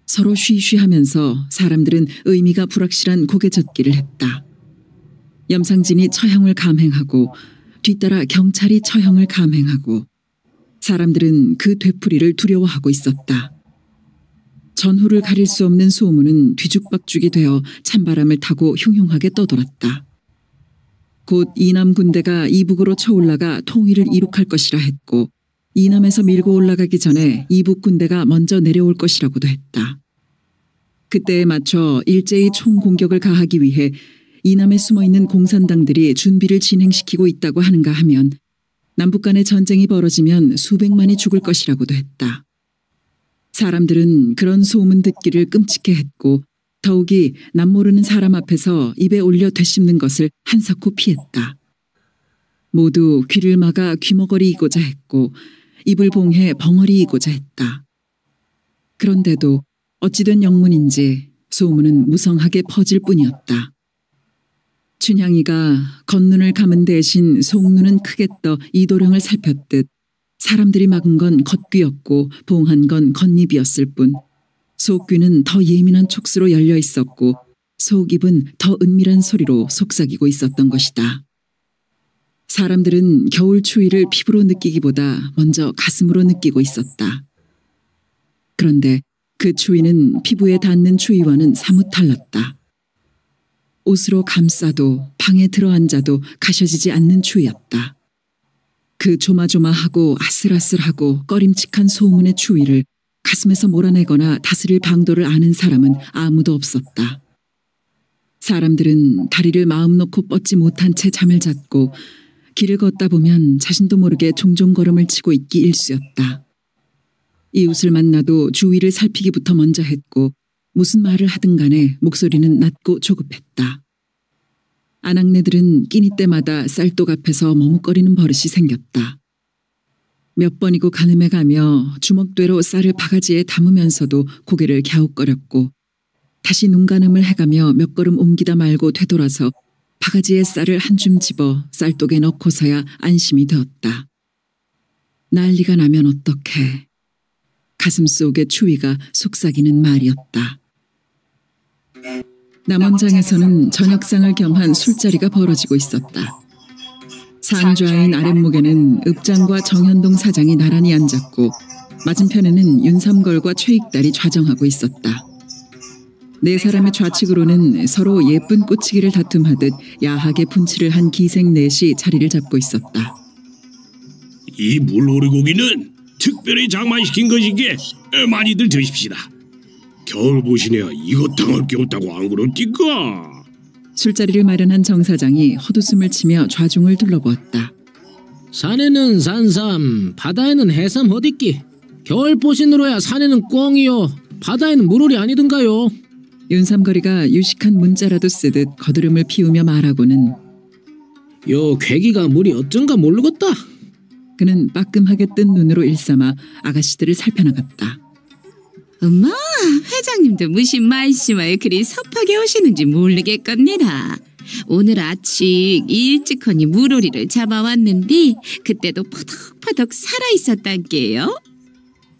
서로 쉬쉬하면서 사람들은 의미가 불확실한 고개젓기를 했다. 염상진이 처형을 감행하고 뒤따라 경찰이 처형을 감행하고 사람들은 그 되풀이를 두려워하고 있었다. 전후를 가릴 수 없는 소문은 뒤죽박죽이 되어 찬바람을 타고 흉흉하게 떠돌았다. 곧 이남 군대가 이북으로 쳐올라가 통일을 이룩할 것이라 했고 이남에서 밀고 올라가기 전에 이북 군대가 먼저 내려올 것이라고도 했다. 그때에 맞춰 일제히 총공격을 가하기 위해 이남에 숨어있는 공산당들이 준비를 진행시키고 있다고 하는가 하면 남북 간의 전쟁이 벌어지면 수백만이 죽을 것이라고도 했다. 사람들은 그런 소문 듣기를 끔찍해했고 더욱이 남모르는 사람 앞에서 입에 올려 되씹는 것을 한사코 피했다. 모두 귀를 막아 귀머거리이고자 했고 입을 봉해 벙어리이고자 했다. 그런데도 어찌된 영문인지 소문은 무성하게 퍼질 뿐이었다. 춘향이가 겉눈을 감은 대신 속눈은 크게 떠 이도령을 살폈듯 사람들이 막은 건 겉귀였고 봉한 건 겉입이었을 뿐 속귀는 더 예민한 촉수로 열려 있었고 속입은 더 은밀한 소리로 속삭이고 있었던 것이다. 사람들은 겨울 추위를 피부로 느끼기보다 먼저 가슴으로 느끼고 있었다. 그런데 그 추위는 피부에 닿는 추위와는 사뭇 달랐다. 옷으로 감싸도 방에 들어앉아도 가셔지지 않는 추위였다. 그 조마조마하고 아슬아슬하고 꺼림칙한 소문의 추위를 가슴에서 몰아내거나 다스릴 방도를 아는 사람은 아무도 없었다. 사람들은 다리를 마음 놓고 뻗지 못한 채 잠을 잤고 길을 걷다 보면 자신도 모르게 종종 걸음을 치고 있기 일쑤였다. 이웃을 만나도 주위를 살피기부터 먼저 했고 무슨 말을 하든 간에 목소리는 낮고 조급했다. 아낙네들은 끼니 때마다 쌀독 앞에서 머뭇거리는 버릇이 생겼다. 몇 번이고 가늠해 가며 주먹대로 쌀을 바가지에 담으면서도 고개를 갸웃거렸고 다시 눈가늠을 해가며 몇 걸음 옮기다 말고 되돌아서 바가지에 쌀을 한 줌 집어 쌀독에 넣고서야 안심이 되었다. 난리가 나면 어떡해. 가슴속의 추위가 속삭이는 말이었다. 남원장에서는 저녁상을 겸한 술자리가 벌어지고 있었다. 상좌인 아랫목에는 읍장과 정현동 사장이 나란히 앉았고 맞은편에는 윤삼걸과 최익달이 좌정하고 있었다. 네 사람의 좌측으로는 서로 예쁜 꼬치기를 다툼하듯 야하게 분칠을 한 기생 넷이 자리를 잡고 있었다. 이 물오리고기는 특별히 장만시킨 것이기에 많이들 드십시다. 겨울 보시네야 이것 당할 게 없다고 안 그럽니까? 술자리를 마련한 정 사장이 헛웃음을 치며 좌중을 둘러보았다. 산에는 산삼, 바다에는 해삼 어딨기? 겨울 보신으로야 산에는 꿩이요, 바다에는 물오리 아니든가요? 윤삼거리가 유식한 문자라도 쓰듯 거드름을 피우며 말하고는 요 괴기가 물이 어쩐가 모르겠다. 그는 빠끔하게 뜬 눈으로 일삼아 아가씨들을 살펴나갔다. 엄마, 회장님도 무슨 말씀을 그리 섭하게 오시는지 모르겠겁니다. 오늘 아침 일찍하니 물오리를 잡아왔는데 그때도 퍼덕퍼덕 살아있었단게요.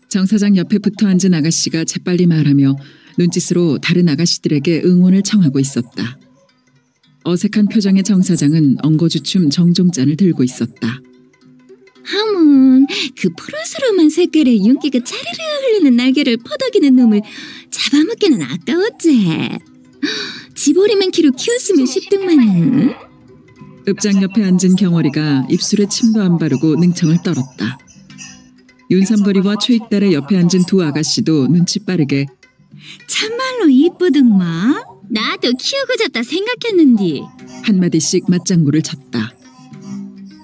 정 사장 옆에 붙어 앉은 아가씨가 재빨리 말하며 눈짓으로 다른 아가씨들에게 응원을 청하고 있었다. 어색한 표정의 정 사장은 엉거주춤 정종잔을 들고 있었다. 하문, 그 푸르스름한 색깔의 윤기가 차르르 흐르는 날개를 퍼덕이는 놈을 잡아먹기는 아까웠지. 지보리만 키로 키웠으면 싶더만은. 읍장 옆에 앉은 경월이가 입술에 침도 안 바르고 능청을 떨었다. 윤삼거리와 최익달의 옆에 앉은 두 아가씨도 눈치 빠르게 참말로 이쁘등마. 나도 키우고 졌다 생각했는디. 한마디씩 맞장구를 쳤다.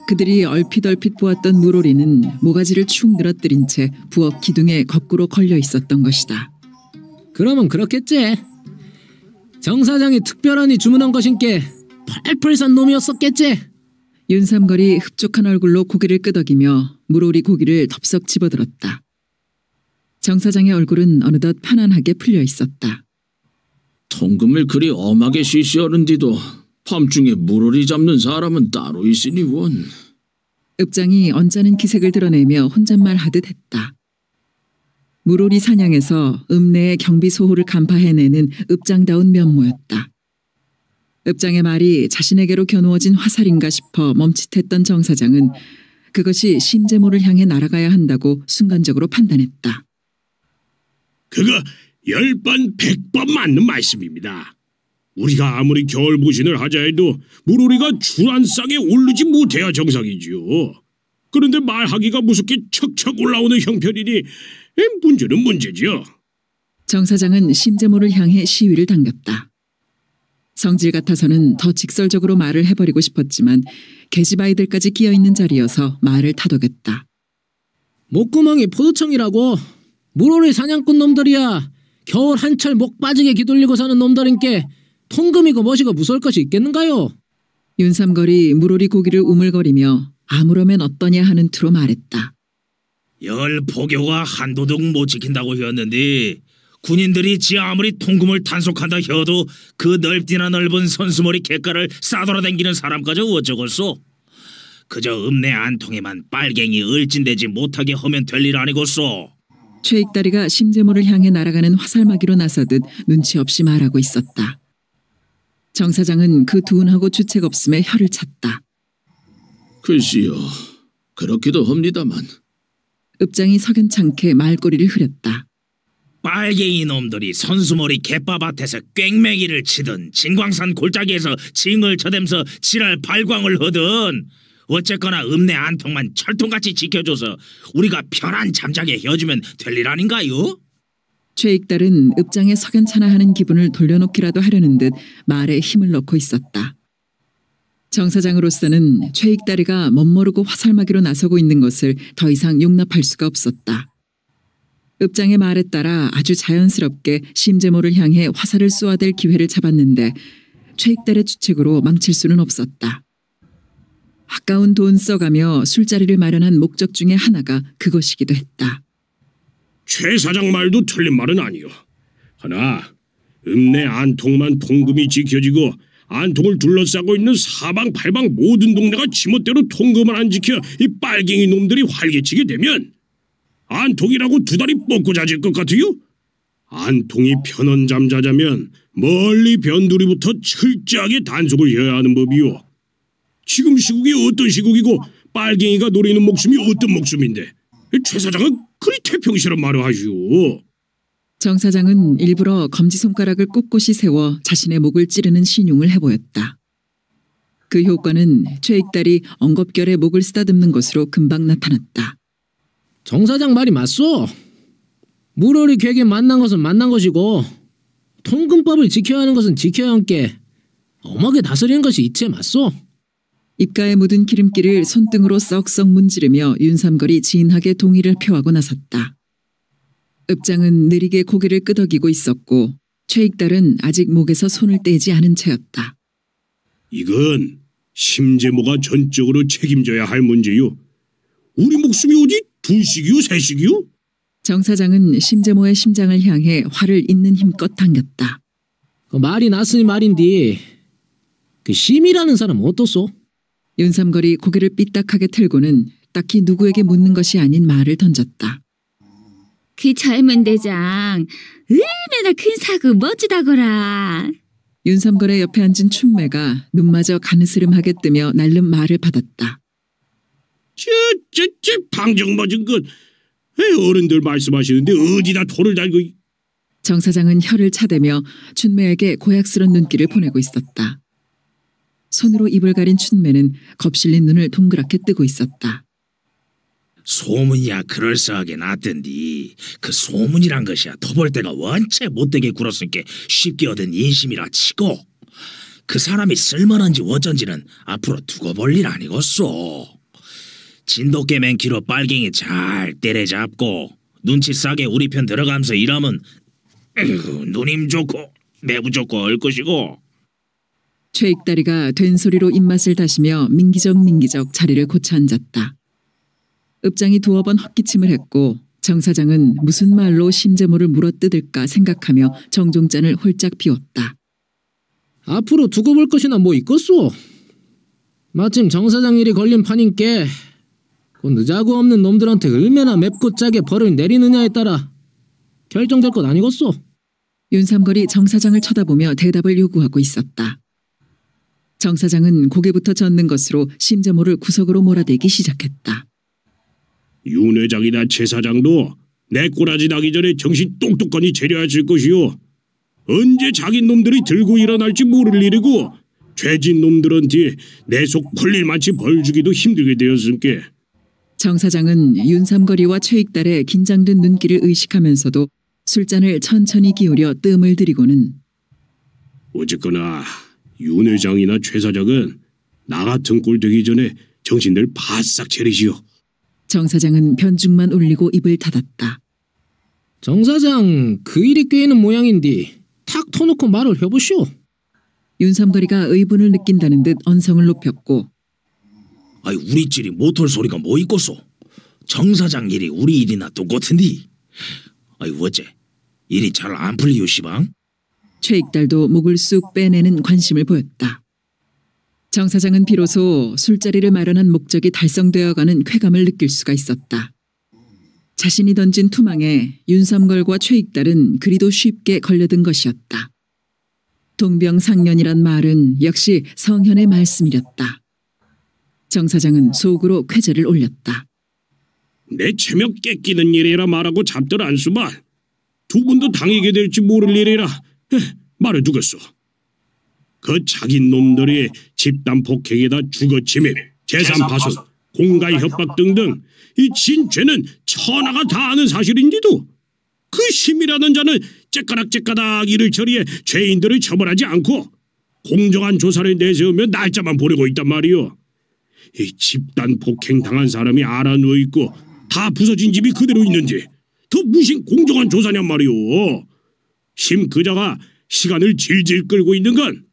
그들이 얼핏 보았던 물오리는 모가지를 축 늘어뜨린 채 부엌 기둥에 거꾸로 걸려 있었던 것이다. 그러면 그렇겠지. 정 사장이 특별하니 주문한 것인께 펄펄 산 놈이었었겠지. 윤삼거리 흡족한 얼굴로 고개를 끄덕이며 물오리 고기를 덥석 집어들었다. 정 사장의 얼굴은 어느덧 편안하게 풀려 있었다. 통금을 그리 엄하게 시시하는디도 밤중에 물오리 잡는 사람은 따로 있으니 원. 읍장이 언짢은 기색을 드러내며 혼잣말하듯 했다. 물오리 사냥에서 읍내의 경비 소호를 간파해내는 읍장다운 면모였다. 읍장의 말이 자신에게로 겨누어진 화살인가 싶어 멈칫했던 정 사장은 그것이 심재모를 향해 날아가야 한다고 순간적으로 판단했다. 그거 10번 100번 맞는 말씀입니다. 우리가 아무리 겨울보신을 하자 해도 물오리가 줄 한 쌍에 오르지 못해야 정상이지요. 그런데 말하기가 무섭게 척척 올라오는 형편이니 문제는 문제지요. 정 사장은 심재모를 향해 시위를 당겼다. 성질 같아서는 더 직설적으로 말을 해버리고 싶었지만 계집아이들까지 끼어있는 자리여서 말을 타독였다. 목구멍이 포도청이라고. 물오리 사냥꾼 놈들이야 겨울 한철 목 빠지게 기돌리고 사는 놈들인께 통금이고 뭐시고 무서울 것이 있겠는가요? 윤삼거리 물오리 고기를 우물거리며 아무러면 어떠냐 하는 투로 말했다. 열 포교가 한도둑 못 지킨다고 했는데 군인들이 지 아무리 통금을 단속한다 해도 그 넓디나 넓은 선수머리 갯가를 싸돌아다니는 사람까지 어쩌겠소? 그저 읍내 안통에만 빨갱이 을진대지 못하게 하면 될 일 아니겠소? 최익다리가 심재모를 향해 날아가는 화살마기로 나서듯 눈치 없이 말하고 있었다. 정 사장은 그 둔하고 주책 없음에 혀를 찼다. 글쎄요, 그렇기도 합니다만. 읍장이 석연찮게 말꼬리를 흐렸다. 빨갱이 놈들이 선수머리 갯바밭에서 꽹매기를 치든 진광산 골짜기에서 징을 쳐대면서 지랄 발광을 하든 어쨌거나 읍내 안통만 철통같이 지켜줘서 우리가 편안 잠자게 해주면 될 일 아닌가요? 최익달은 읍장의 석연찮아 하는 기분을 돌려놓기라도 하려는 듯 말에 힘을 넣고 있었다. 정 사장으로서는 최익다리가 멋모르고 화살마기로 나서고 있는 것을 더 이상 용납할 수가 없었다. 읍장의 말에 따라 아주 자연스럽게 심재모를 향해 화살을 쏘아댈 기회를 잡았는데 최익달의 주책으로 망칠 수는 없었다. 아까운 돈 써가며 술자리를 마련한 목적 중에 하나가 그것이기도 했다. 최 사장 말도 틀린 말은 아니요. 하나, 읍내 안통만 통금이 지켜지고 안통을 둘러싸고 있는 사방팔방 모든 동네가 지멋대로 통금을 안 지켜 이 빨갱이 놈들이 활개치게 되면 안통이라고 두 다리 뻗고 자질 것 같아요? 안통이 편언 잠자자면 멀리 변두리부터 철저하게 단속을 해야 하는 법이요. 지금 시국이 어떤 시국이고 빨갱이가 노리는 목숨이 어떤 목숨인데 최 사장은 그리 태평시란 말을 하시오. 정 사장은 일부러 검지손가락을 꼿꼿이 세워 자신의 목을 찌르는 신용을 해보였다. 그 효과는 최익달이 엉겁결에 목을 쓰다듬는 것으로 금방 나타났다. 정 사장 말이 맞소. 물오리 객에 만난 것은 만난 것이고 통금법을 지켜야 하는 것은 지켜야 함께 엄하게 다스리는 것이 이치에 맞소. 입가에 묻은 기름기를 손등으로 썩썩 문지르며 윤삼거리 진하게 동의를 표하고 나섰다. 읍장은 느리게 고개를 끄덕이고 있었고 최익달은 아직 목에서 손을 떼지 않은 채였다. 이건 심재모가 전적으로 책임져야 할 문제요. 우리 목숨이 어디 둘씩이요 셋씩이요? 정 사장은 심재모의 심장을 향해 활을 있는 힘껏 당겼다. 그 말이 났으니 말인디 그 심이라는 사람 어떻소? 윤삼거리 고개를 삐딱하게 틀고는 딱히 누구에게 묻는 것이 아닌 말을 던졌다. 그 젊은 대장 얼마나 큰 사고 멋지다거라. 윤삼거리 옆에 앉은 춘매가 눈마저 가느스름하게 뜨며 날름 말을 받았다. 방정 맞은 것. 어른들 말씀하시는데 어디다 돌을 달고. 정 사장은 혀를 차대며 춘매에게 고약스런 눈길을 보내고 있었다. 손으로 입을 가린 춘매는 겁실린 눈을 동그랗게 뜨고 있었다. 소문이야 그럴싸하게 났던디 그 소문이란 것이야 터볼 때가 원체 못되게 굴었으니까 쉽게 얻은 인심이라 치고 그 사람이 쓸만한지 어쩐지는 앞으로 두고 볼 일 아니겠소. 진돗개 맨키로 빨갱이 잘 때려잡고 눈치 싸게 우리 편 들어가면서 일하면 누님 좋고 내부 좋고 할 것이고. 최익다리가 된소리로 입맛을 다시며 민기적 자리를 고쳐 앉았다. 읍장이 두어 번 헛기침을 했고 정 사장은 무슨 말로 심재모를 물어뜯을까 생각하며 정종잔을 홀짝 비웠다. 앞으로 두고 볼 것이나 뭐 있겠소? 마침 정 사장 일이 걸린 판인께 그 늦자고 없는 놈들한테 얼마나 맵고 짜게 벌을 내리느냐에 따라 결정될 것 아니겠소? 윤삼거리 정 사장을 쳐다보며 대답을 요구하고 있었다. 정 사장은 고개부터 젓는 것으로 심재모를 구석으로 몰아대기 시작했다. 윤 회장이나 최 사장도 내 꼬라지 나기 전에 정신 똑똑하니 차려야할 것이요. 언제 자기 놈들이 들고 일어날지 모를 일이고 죄진 놈들한테 내 속 벌릴 만치 벌 주기도 힘들게 되었으니까. 정 사장은 윤삼거리와 최익달의 긴장된 눈길을 의식하면서도 술잔을 천천히 기울여 뜸을 들이고는 어쨌거나 윤 회장이나 최 사장은 나 같은 꼴 되기 전에 정신들 바싹 차리시오. 정 사장은 변죽만 올리고 입을 닫았다. 정 사장 그 일이 꿰이는 모양인디 탁 터놓고 말을 해보시오. 윤삼거리가 의분을 느낀다는 듯 언성을 높였고 아이 우리 찔이 못할 소리가 뭐 있겠소. 정 사장 일이 우리 일이나 똑같은디. 아이 어째 일이 잘 안 풀리요 시방? 최익달도 목을 쑥 빼내는 관심을 보였다. 정 사장은 비로소 술자리를 마련한 목적이 달성되어가는 쾌감을 느낄 수가 있었다. 자신이 던진 투망에 윤삼걸과 최익달은 그리도 쉽게 걸려든 것이었다. 동병상련이란 말은 역시 성현의 말씀이었다. 정 사장은 속으로 쾌재를 올렸다. 내 체면 깨끼는 일이라 말하고 잡들 않수만 두 분도 당하게 될지 모를 일이라 말해두겠소. 그 자기 놈들이 집단 폭행에다 주거침입, 재산 파손, 공갈 협박 등등 이 진죄는 천하가 다 아는 사실인데도 그 심이라는 자는 째까닥 일을 처리해 죄인들을 처벌하지 않고 공정한 조사를 내세우며 날짜만 보내고 있단 말이오. 이 집단 폭행 당한 사람이 알아 누워 있고 다 부서진 집이 그대로 있는지 더 무슨 공정한 조사냔 말이오. 심 그자가 시간을 질질 끌고 있는 건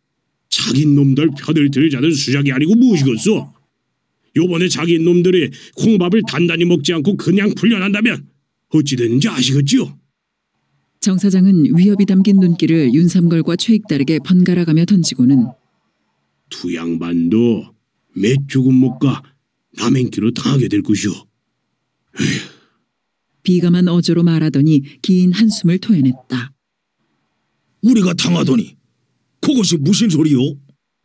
자기 놈들 편을 들자는 수작이 아니고 무엇이겠소? 요번에 자기 놈들이 콩밥을 단단히 먹지 않고 그냥 풀려난다면 어찌 되는지 아시겠지요? 정 사장은 위협이 담긴 눈길을 윤삼걸과 최익달에게 번갈아가며 던지고는 두 양반도 몇 조금 못 가 남행키로 당하게 될 것이오. 비감한 어조로 말하더니 긴 한숨을 토해냈다. 우리가 당하더니 그것이 무슨 소리요?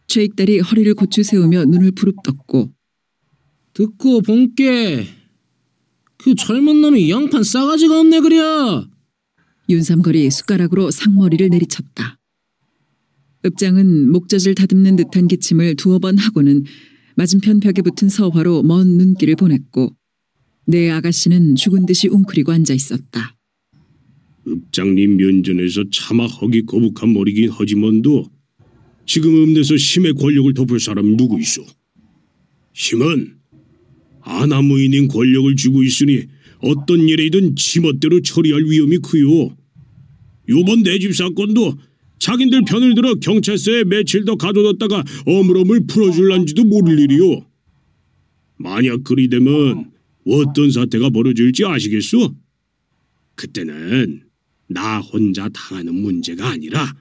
최익달이 허리를 고추 세우며 눈을 부릅떴고 듣고 본께 그 젊은 놈이 양판 싸가지가 없네 그려. 윤삼걸이 숟가락으로 상머리를 내리쳤다. 읍장은 목젖을 다듬는 듯한 기침을 두어 번 하고는 맞은편 벽에 붙은 서화로 먼 눈길을 보냈고 내 아가씨는 죽은 듯이 웅크리고 앉아 있었다. 읍장님 면전에서 차마 허기 거북한 머리긴 하지만도 지금 읍내에서 심의 권력을 덮을 사람이 누구 있어? 심은 아나무인인 권력을 쥐고 있으니 어떤 일이든 지멋대로 처리할 위험이 크요. 요번 내 집 사건도 자긴들 편을 들어 경찰서에 며칠 더 가둬뒀다가 어물어물 풀어줄란지도 모를 일이요. 만약 그리 되면 어떤 사태가 벌어질지 아시겠소? 그때는 나 혼자 당하는 문제가 아니라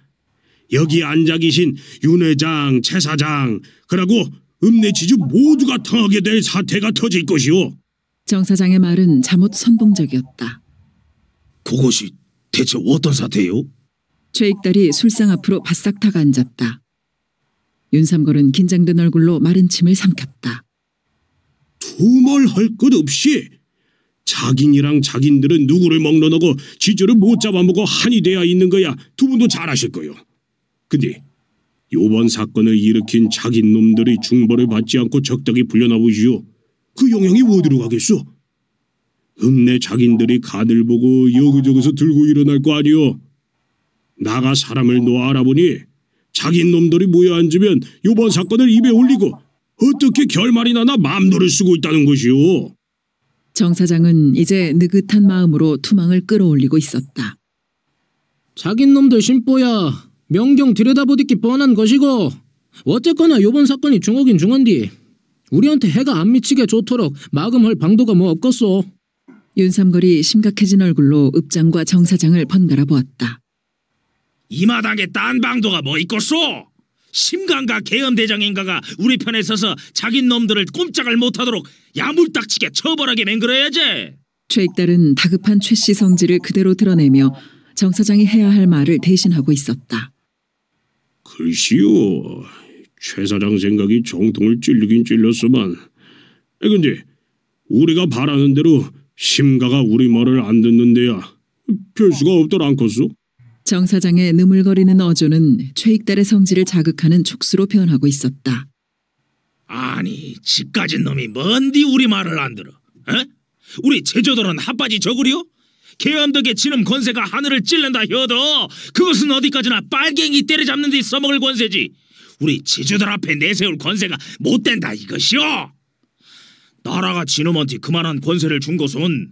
여기 앉아 계신 윤 회장, 최 사장, 그리고 읍내지주 모두가 당하게 될 사태가 터질 것이오. 정 사장의 말은 잠옷 선동적이었다. 그것이 대체 어떤 사태요? 최익달이 술상 앞으로 바싹 다가 앉았다. 윤삼걸은 긴장된 얼굴로 마른 침을 삼켰다. 두말할 것 없이 자긴이랑 자긴들은 누구를 먹노하고 지주를 못 잡아먹어 한이 돼야 있는 거야. 두 분도 잘 아실 거요. 근데 요번 사건을 일으킨 자긴 놈들이 중벌을 받지 않고 적당히 불려나 보시오. 그 영향이 어디로 가겠소? 읍내 자긴들이 간을 보고 여기저기서 들고 일어날 거 아니오. 나가 사람을 놓아 알아보니 자긴 놈들이 모여 앉으면 요번 사건을 입에 올리고 어떻게 결말이 나나 맘노를 쓰고 있다는 것이오. 정 사장은 이제 느긋한 마음으로 투망을 끌어올리고 있었다. 자긴 놈들 심보야 명경 들여다보듣기 뻔한 것이고 어쨌거나 요번 사건이 중하긴 중한디 우리한테 해가 안 미치게 좋도록 마금할 방도가 뭐 없겠소. 윤삼걸이 심각해진 얼굴로 읍장과 정 사장을 번갈아 보았다. 이 마당에 딴 방도가 뭐 있겠소? 심강과 계엄대장인가가 우리 편에 서서 자긴 놈들을 꼼짝을 못하도록 야물딱지게 처벌하게 맹글어야지. 최익달은 다급한 최씨 성질을 그대로 드러내며 정 사장이 해야 할 말을 대신하고 있었다. 글쎄요. 최 사장 생각이 정통을 찔르긴 찔렀소만. 근데 우리가 바라는 대로 심가가 우리 말을 안 듣는데야 별 수가 없더라 않겠소? 정 사장의 느물거리는 어조는 최익달의 성질을 자극하는 촉수로 변하고 있었다. 아니 집 가진 놈이 뭔디 우리 말을 안 들어? 에? 우리 제조들은 핫바지 저구려? 계엄덕의 지름 권세가 하늘을 찔른다 해도 그것은 어디까지나 빨갱이 때려잡는 데 써먹을 권세지 우리 제조들 앞에 내세울 권세가 못 된다 이것이오. 나라가 지놈한테 그만한 권세를 준 것은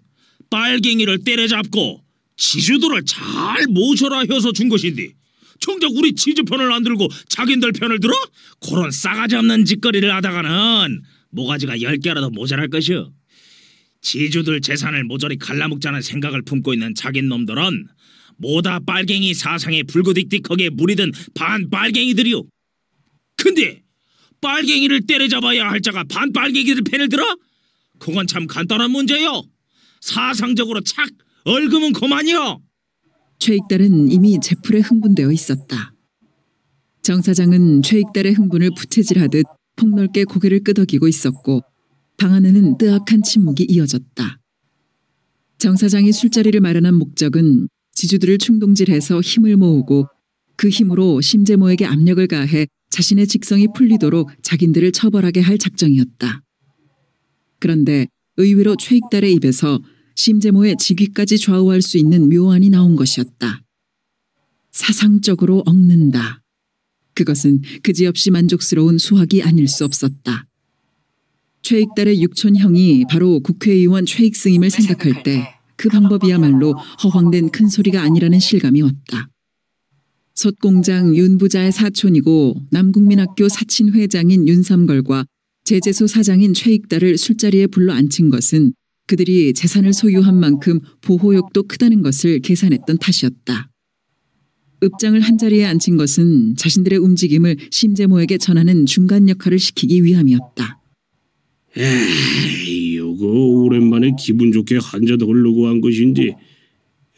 빨갱이를 때려잡고 지주들을 잘 모셔라 해서 준 것인데 정작 우리 지주 편을 안 들고 자긴들 편을 들어? 그런 싸가지 없는 짓거리를 하다가는 모가지가 10개라도 모자랄 것이오. 지주들 재산을 모조리 갈라먹자는 생각을 품고 있는 자긴 놈들은 모다 빨갱이 사상에 불구딕딕하게 무리든 반빨갱이들이오. 근데 빨갱이를 때려잡아야 할 자가 반빨갱이들 편을 들어? 그건 참 간단한 문제요. 사상적으로 착 얼금은 그만이요. 최익달은 이미 제풀에 흥분되어 있었다. 정 사장은 최익달의 흥분을 부채질하듯 폭넓게 고개를 끄덕이고 있었고 방 안에는 뜨악한 침묵이 이어졌다. 정 사장이 술자리를 마련한 목적은 지주들을 충동질해서 힘을 모으고 그 힘으로 심재모에게 압력을 가해 자신의 직성이 풀리도록 자긴들을 처벌하게 할 작정이었다. 그런데 의외로 최익달의 입에서 심재모의 직위까지 좌우할 수 있는 묘안이 나온 것이었다. 사상적으로 얽는다. 그것은 그지없이 만족스러운 수학이 아닐 수 없었다. 최익달의 육촌형이 바로 국회의원 최익승임을 생각할 때 그 방법이야말로 허황된 큰 소리가 아니라는 실감이 왔다. 솥공장 윤부자의 사촌이고 남국민학교 사친 회장인 윤삼걸과 제재소 사장인 최익달을 술자리에 불러 앉힌 것은 그들이 재산을 소유한 만큼 보호욕도 크다는 것을 계산했던 탓이었다. 읍장을 한자리에 앉힌 것은 자신들의 움직임을 심재모에게 전하는 중간 역할을 시키기 위함이었다. 에이, 요거 오랜만에 기분 좋게 한잔 하려고 한 것인데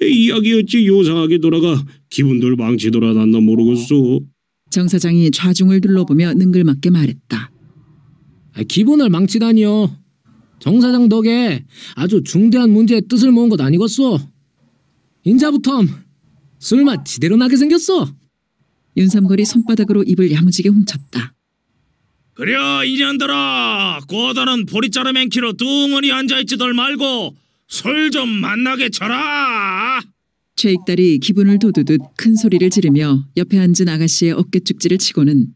이야기 어찌 요상하게 돌아가 기분들 망치 돌아났나 모르겠소. 정 사장이 좌중을 둘러보며 능글맞게 말했다. 기분을 망치다니요. 정 사장 덕에 아주 중대한 문제의 뜻을 모은 것 아니겠소. 인자부텀 술맛 지대로 나게 생겼어. 윤삼걸이 손바닥으로 입을 야무지게 훔쳤다. 그래 이년들아 고다는 보리자루 맹키로 뚱하니 앉아있지들 말고 술 좀 만나게 쳐라. 최익달이 기분을 돋우듯 큰 소리를 지르며 옆에 앉은 아가씨의 어깨죽지를 치고는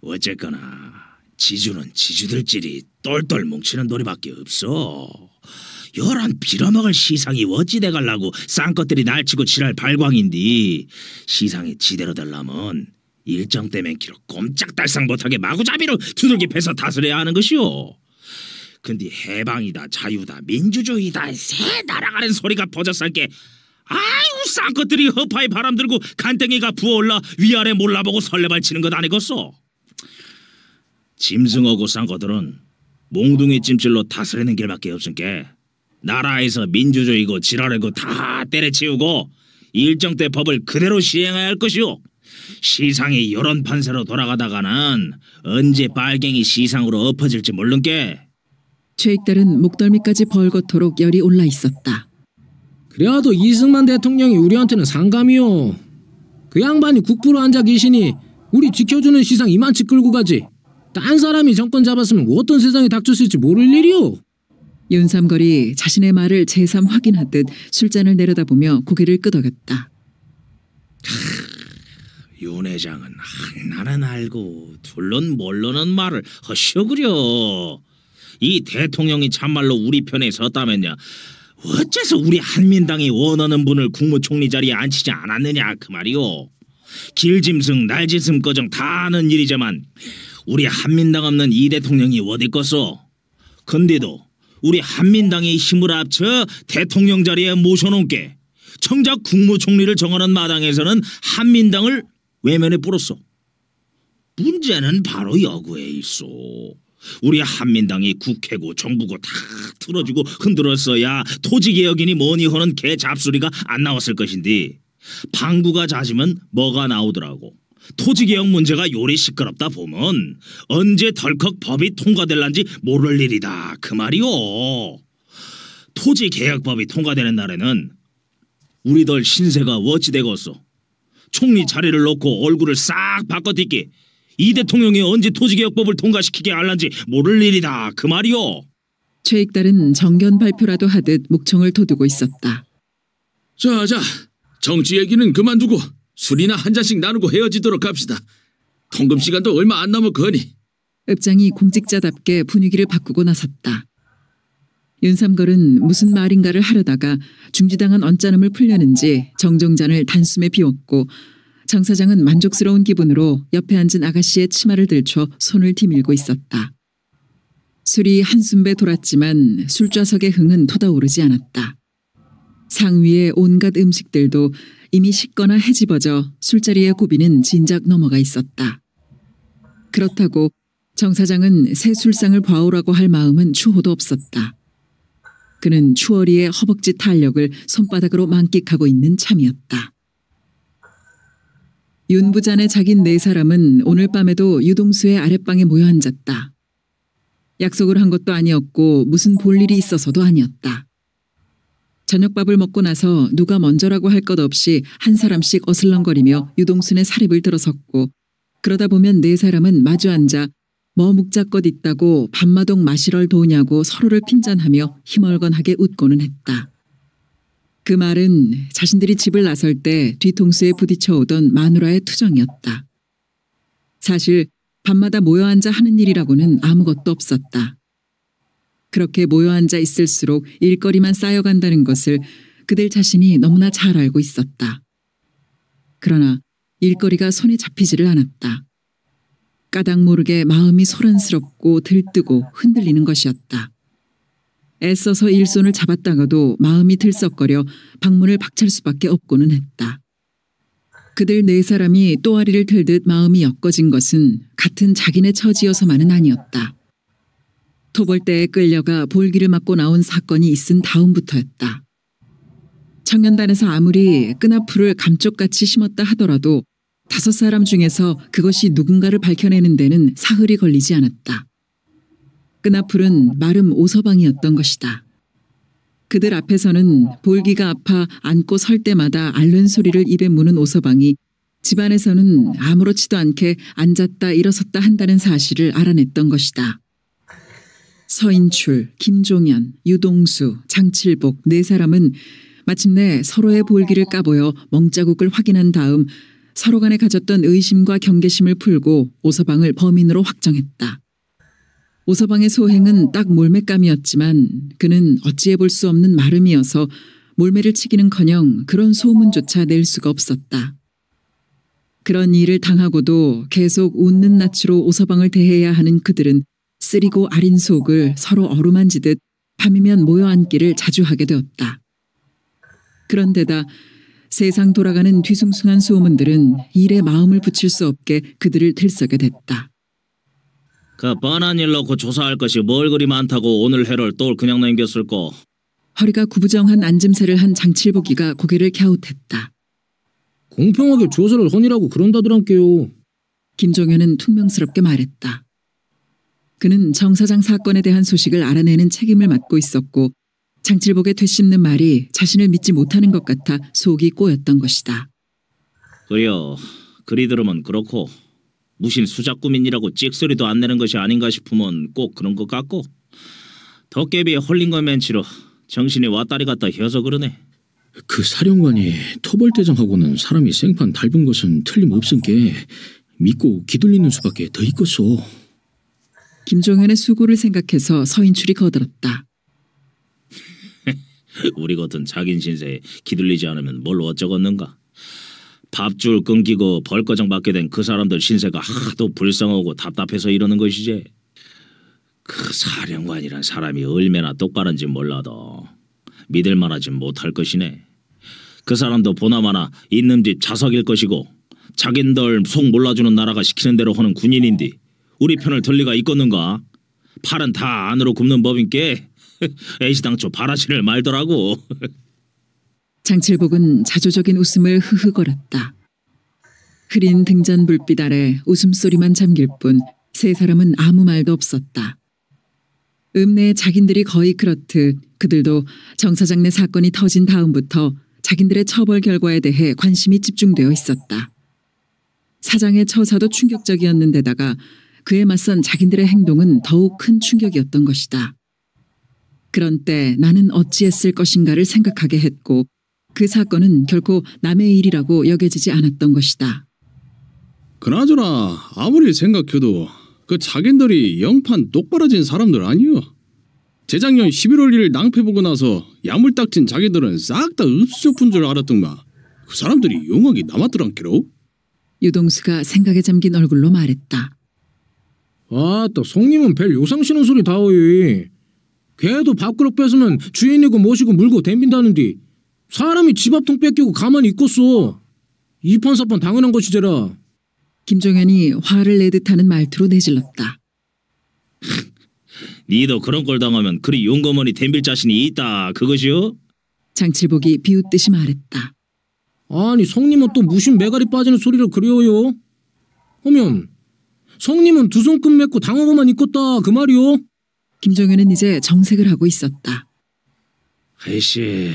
어쨌거나 지주는 지주들끼리 똘똘 뭉치는 놀이밖에 없어. 열한 빌어먹을 시상이 어찌 돼갈라고 쌍것들이 날치고 지랄 발광인디 시상이 지대로 되려면 일정 때 맹키로 꼼짝달싹 못하게 마구잡이로 두들기 패서 다스려야 하는 것이오. 근데 해방이다, 자유다, 민주주의다 새 날아가는 소리가 퍼져살게 아이고 싼 것들이 허파에 바람 들고 간땡이가 부어올라 위아래 몰라보고 설레발치는 것 아니겠소? 짐승하고 싼 것들은 몽둥이 찜질로 다스리는 길밖에 없으니까 나라에서 민주주의고 지랄이고 다 때려치우고 일정 때 법을 그대로 시행해야 할 것이오. 시상이 요런 판세로 돌아가다가는 언제 빨갱이 시상으로 엎어질지 모른게. 최익달은 목덜미까지 벌겋도록 열이 올라 있었다. 그래도 이승만 대통령이 우리한테는 상감이요. 그 양반이 국부로 앉아 계시니 우리 지켜주는 시상 이만치 끌고 가지. 딴 사람이 정권 잡았으면 어떤 세상이 닥쳤을지 모를 일이오. 윤삼걸이 자신의 말을 재삼 확인하듯 술잔을 내려다보며 고개를 끄덕였다. 윤 회장은 하나는 알고 둘은 모르는 말을 허쉬어그려. 이 대통령이 참말로 우리 편에 섰다면야 어째서 우리 한민당이 원하는 분을 국무총리 자리에 앉히지 않았느냐 그 말이오. 길짐승 날짐승 꺼정 다 아는 일이지만 우리 한민당 없는 이 대통령이 어디 있겠소. 근데도 우리 한민당의 힘을 합쳐 대통령 자리에 모셔놓게 정작 국무총리를 정하는 마당에서는 한민당을 외면해 뿌렸소. 문제는 바로 여기에 있어. 우리 한민당이 국회고 정부고 다 틀어지고 흔들었어야 토지개혁이니 뭐니 하는 개 잡소리가 안 나왔을 것인데 방구가 잦으면 뭐가 나오더라고. 토지개혁 문제가 요리 시끄럽다 보면 언제 덜컥 법이 통과될란지 모를 일이다 그 말이오. 토지개혁법이 통과되는 날에는 우리들 신세가 어찌 되겠소. 총리 자리를 놓고 얼굴을 싹 바꿔딛기 이 대통령이 언제 토지개혁법을 통과시키게 할란지 모를 일이다 그 말이오. 최익달은 정견 발표라도 하듯 목청을 돋우고 있었다. 자, 정치 얘기는 그만두고 술이나 한 잔씩 나누고 헤어지도록 합시다. 통금 시간도 얼마 안 남았거니. 읍장이 공직자답게 분위기를 바꾸고 나섰다. 윤삼걸은 무슨 말인가를 하려다가 중지당한 언짢음을 풀려는지 정종잔을 단숨에 비웠고 장 사장은 만족스러운 기분으로 옆에 앉은 아가씨의 치마를 들춰 손을 디밀고 있었다. 술이 한숨배 돌았지만 술좌석의 흥은 돋아오르지 않았다. 상위의 온갖 음식들도 이미 식거나 헤집어져 술자리의 고비는 진작 넘어가 있었다. 그렇다고 정 사장은 새 술상을 봐오라고 할 마음은 추호도 없었다. 그는 추월이의 허벅지 탄력을 손바닥으로 만끽하고 있는 참이었다. 윤부잔의 자긴 네 사람은 오늘 밤에도 유동수의 아랫방에 모여 앉았다. 약속을 한 것도 아니었고 무슨 볼일이 있어서도 아니었다. 저녁밥을 먹고 나서 누가 먼저라고 할 것 없이 한 사람씩 어슬렁거리며 유동순의 사립을 들어섰고 그러다 보면 네 사람은 마주 앉아 뭐 묵자껏 있다고 밤마동 마시럴 도우냐고 서로를 핀잔하며 희멀건하게 웃고는 했다. 그 말은 자신들이 집을 나설 때 뒤통수에 부딪혀오던 마누라의 투정이었다. 사실 밤마다 모여 앉아 하는 일이라고는 아무것도 없었다. 그렇게 모여 앉아 있을수록 일거리만 쌓여간다는 것을 그들 자신이 너무나 잘 알고 있었다. 그러나 일거리가 손에 잡히지를 않았다. 까닭 모르게 마음이 소란스럽고 들뜨고 흔들리는 것이었다. 애써서 일손을 잡았다가도 마음이 들썩거려 방문을 박찰 수밖에 없고는 했다. 그들 네 사람이 또아리를 틀듯 마음이 엮어진 것은 같은 자기네 처지여서만은 아니었다. 토벌대에 끌려가 볼기를 맞고 나온 사건이 있은 다음부터였다. 청년단에서 아무리 끈앞풀을 감쪽같이 심었다 하더라도 5사람 중에서 그것이 누군가를 밝혀내는 데는 사흘이 걸리지 않았다. 끈앞풀은 마름 오서방이었던 것이다. 그들 앞에서는 볼기가 아파 앉고 설 때마다 앓는 소리를 입에 무는 오서방이 집안에서는 아무렇지도 않게 앉았다 일어섰다 한다는 사실을 알아냈던 것이다. 서인출, 김종현, 유동수, 장칠복 네 사람은 마침내 서로의 볼기를 까보여 멍자국을 확인한 다음 서로 간에 가졌던 의심과 경계심을 풀고 오서방을 범인으로 확정했다. 오서방의 소행은 딱 몰매감이었지만 그는 어찌해 볼 수 없는 마름이어서 몰매를 치기는커녕 그런 소문조차 낼 수가 없었다. 그런 일을 당하고도 계속 웃는 낯으로 오서방을 대해야 하는 그들은 쓰리고 아린 속을 서로 어루만지듯 밤이면 모여 앉기를 자주 하게 되었다. 그런데다 세상 돌아가는 뒤숭숭한 소문들은 일에 마음을 붙일 수 없게 그들을 들썩게 됐다. 그 뻔한 일 놓고 조사할 것이 뭘 그리 많다고 오늘 해를 또 그냥 남겼을꼬. 허리가 구부정한 앉음새를 한 장칠보기가 고개를 갸웃했다. 공평하게 조사를 허니라고 그런다더란께요. 김종현은 퉁명스럽게 말했다. 그는 정 사장 사건에 대한 소식을 알아내는 책임을 맡고 있었고 장칠복의 되씹는 말이 자신을 믿지 못하는 것 같아 속이 꼬였던 것이다. 그려 그리 들으면 그렇고 무신 수작구민이라고 찍소리도 안 내는 것이 아닌가 싶으면 꼭 그런 것 같고 덕개비에 홀린 것 맨치로 정신이 왔다리 갔다 혀서 그러네. 그 사령관이 토벌대장하고는 사람이 생판 닮은 것은 틀림없은게 믿고 기둘리는 수밖에 더 있겠소. 김종현의 수고를 생각해서 서인출이 거들었다. 우리 같은 작인 신세에 기둘리지 않으면 뭘 어쩌겠는가. 밥줄 끊기고 벌거정 받게 된 그 사람들 신세가 하도 불쌍하고 답답해서 이러는 것이지. 그 사령관이란 사람이 얼마나 똑바른지 몰라도 믿을 만하지 못할 것이네. 그 사람도 보나마나 있는 집 자석일 것이고 자긴들 속 몰라주는 나라가 시키는 대로 하는 군인인데 우리 편을 들 리가 있겠는가. 팔은 다 안으로 굽는 법인께 애시당초 바라시를 말더라고. 장칠복은 자조적인 웃음을 흐흐거렸다. 흐린 등잔 불빛 아래 웃음소리만 잠길 뿐 세 사람은 아무 말도 없었다. 읍내의 자긴들이 거의 그렇듯 그들도 정 사장네 사건이 터진 다음부터 자긴들의 처벌 결과에 대해 관심이 집중되어 있었다. 사장의 처사도 충격적이었는데다가 그에 맞선 자긴들의 행동은 더욱 큰 충격이었던 것이다. 그런 때 나는 어찌했을 것인가를 생각하게 했고 그 사건은 결코 남의 일이라고 여겨지지 않았던 것이다. 그나저나 아무리 생각해도 그 자긴들이 영판 똑바라진 사람들 아니여. 재작년 11월 1일 낭패보고 나서 야물딱진 자기들은 싹 다 읍수저푼 줄 알았더만 그 사람들이 용악이 남았더란께로. 유동수가 생각에 잠긴 얼굴로 말했다. 아따 송님은 별 요상시는 소리 다오이. 걔도 밥그릇 뺏으면 주인이고 모시고 물고 댐빈다는디 사람이 집 앞통 뺏기고 가만히 있겠소. 이판사판 당연한 것이제라. 김종현이 화를 내듯하는 말투로 내질렀다. 니도 그런 걸 당하면 그리 용거머니 댐빌 자신이 있다 그것이요? 장칠복이 비웃듯이 말했다. 아니 성님은 또 무슨 매가리 빠지는 소리를 그려요? 하면 성님은 두 손끝 맺고 당하고만 있겠다 그 말이요? 김종현은 이제 정색을 하고 있었다. 아이씨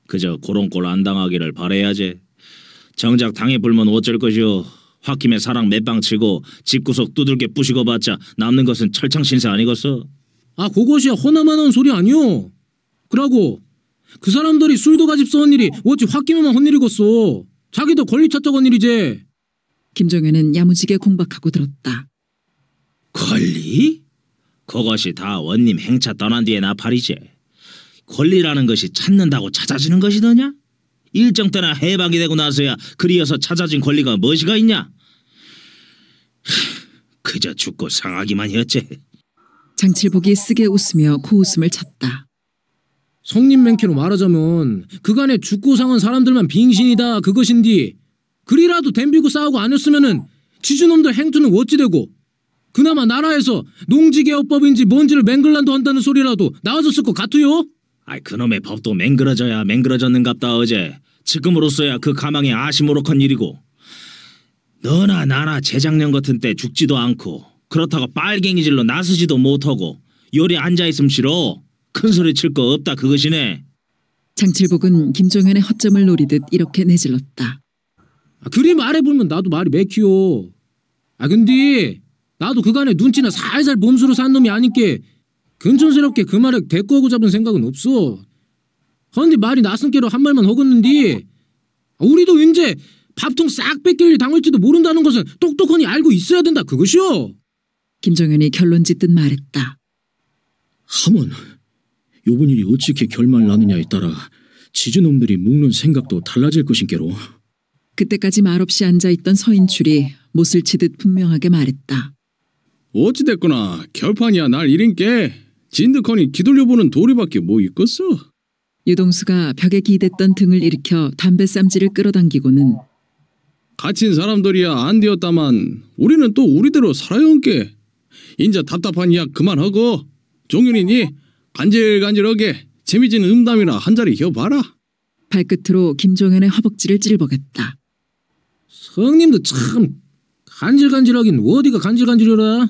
그저 그런 꼴 안 당하기를 바라야지. 정작 당해불면 어쩔 것이오. 홧김에 사랑 몇 방 치고 집구석 두들겨 부시고 봤자 남는 것은 철창신세 아니겠어? 아 그것이야 허나만한 소리 아니오. 그러고 그 사람들이 술도 가집 써온 일이 어찌 홧김에만 한 일이겠어. 자기도 권리 찾자고 한 일이지. 김종현은 야무지게 공박하고 들었다. 권리? 그것이 다 원님 행차 떠난 뒤에 나팔이지. 권리라는 것이 찾는다고 찾아지는 것이더냐? 일정 때나 해방이 되고 나서야 그리어서 찾아진 권리가 무엇이가 있냐? 그저 죽고 상하기만 했지. 장칠복이 쓰게 웃으며 코웃음을 쳤다. 성님 맹키로 말하자면 그간에 죽고 상한 사람들만 빙신이다 그것인디 그리라도 댐비고 싸우고 안 했으면은 지주놈들 행투는 어찌 되고 그나마 나라에서 농지개혁법인지 뭔지를 맹글란도 한다는 소리라도 나와줬을 것 같으요? 아이 그놈의 법도 맹그러져야 맹그러졌는갑다 어제. 지금으로서야 그 가망이 아시모록한 일이고 너나 나나 재작년 같은 때 죽지도 않고 그렇다고 빨갱이질로 나서지도 못하고 요리 앉아있음 싫어. 큰소리 칠 거 없다 그것이네. 장칠복은 김종현의 허점을 노리듯 이렇게 내질렀다. 그리 말해보면 나도 말이 맥히요. 근데 나도 그간에 눈치나 살살 몸수로 산 놈이 아니께 근촌스럽게 그 말에 대꾸하고 잡은 생각은 없어. 헌데 말이 낯선께로 한 말만 허겄는디 우리도 이제 밥통 싹 뺏길 일 당할지도 모른다는 것은 똑똑하니 알고 있어야 된다 그것이요. 김종현이 결론짓듯 말했다. 하면 요번 일이 어떻게 결말 나느냐에 따라 지주놈들이 묵는 생각도 달라질 것인께로. 그때까지 말없이 앉아있던 서인출이 못을 치듯 분명하게 말했다. 어찌됐거나 결판이야 날 이린께 진득하니 기돌려보는 도리밖에 뭐 있겠어. 유동수가 벽에 기댔던 등을 일으켜 담배 쌈지를 끌어당기고는 갇힌 사람들이야 안 되었다만 우리는 또 우리대로 살아야 한께. 인자 답답한 이야 그만하고 종윤이니 간질간질하게 재미진 음담이나 한 자리 혀봐라. 발끝으로 김종현의 허벅지를 찔벅했다. 성님도 참 간질간질하긴 어디가 간질간질해라.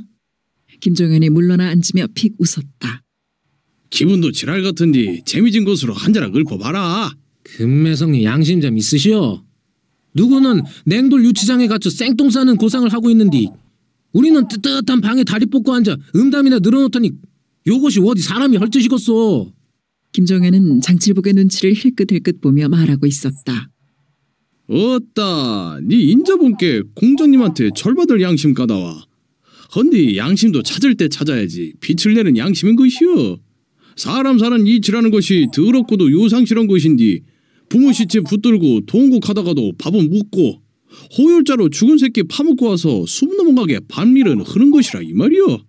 김종현이 물러나 앉으며 픽 웃었다. 기분도 지랄 같은디 재미진 곳으로 한 자락 읊어봐라. 금매성님 양심 좀 있으시오. 누구는 냉돌 유치장에 갇혀 생똥 싸는 고상을 하고 있는디 우리는 뜨뜻한 방에 다리 뻗고 앉아 음담이나 늘어놓더니 요것이 어디 사람이 헐짓이겠소. 김종현은 장칠복의 눈치를 힐끗힐끗 보며 말하고 있었다. 어따 네 인자분께 공자님한테 절받을 양심 까다와. 헌디 양심도 찾을 때 찾아야지 빛을 내는 양심인 것이여. 사람 사는 이치라는 것이 더럽고도 요상스러운 것인디 부모 시체 붙들고 통곡하다가도 밥은 묻고 호열자로 죽은 새끼 파먹고 와서 숨 넘어가게 밤일은 흐는 것이라 이 말이여.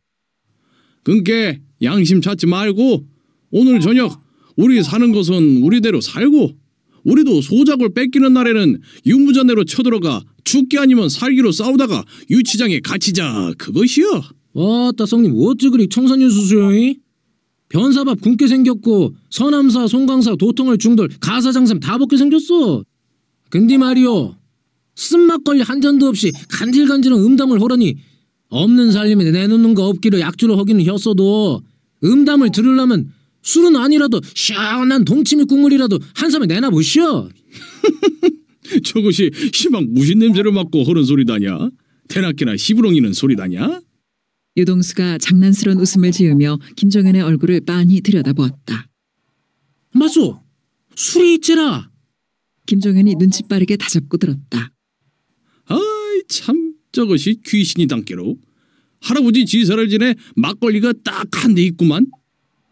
그니까 양심 찾지 말고 오늘 저녁 우리 사는 것은 우리대로 살고 우리도 소작을 뺏기는 날에는 유무전내로 쳐들어가 죽기 아니면 살기로 싸우다가 유치장에 갇히자 그것이여. 아따 성님 어찌 그리 청산유수수요이? 변사밥 굶게 생겼고 서남사 송강사 도통을 중돌 가사장삼 다 벗게 생겼어. 근데 말이오 쓴막걸리 한 잔도 없이 간질간질한 음담을 하러니 없는 살림에 내놓는 거 없기로 약주를 하기는 했어도 음담을 들으려면 술은 아니라도 시원한 동치미 국물이라도 한 섬에 내놔보시오. 저것이 시방 무슨 냄새를 맡고 허른 소리다냐? 대낮게나 시부렁이는 소리다냐? 유동수가 장난스러운 웃음을 지으며 김종현의 얼굴을 빤히 들여다보았다. 맞소. 술이 있지라. 김종현이 눈치 빠르게 다잡고 들었다. 아이 참 저것이 귀신이 담께로. 할아버지 지사를 지내 막걸리가 딱 한 대 있구만.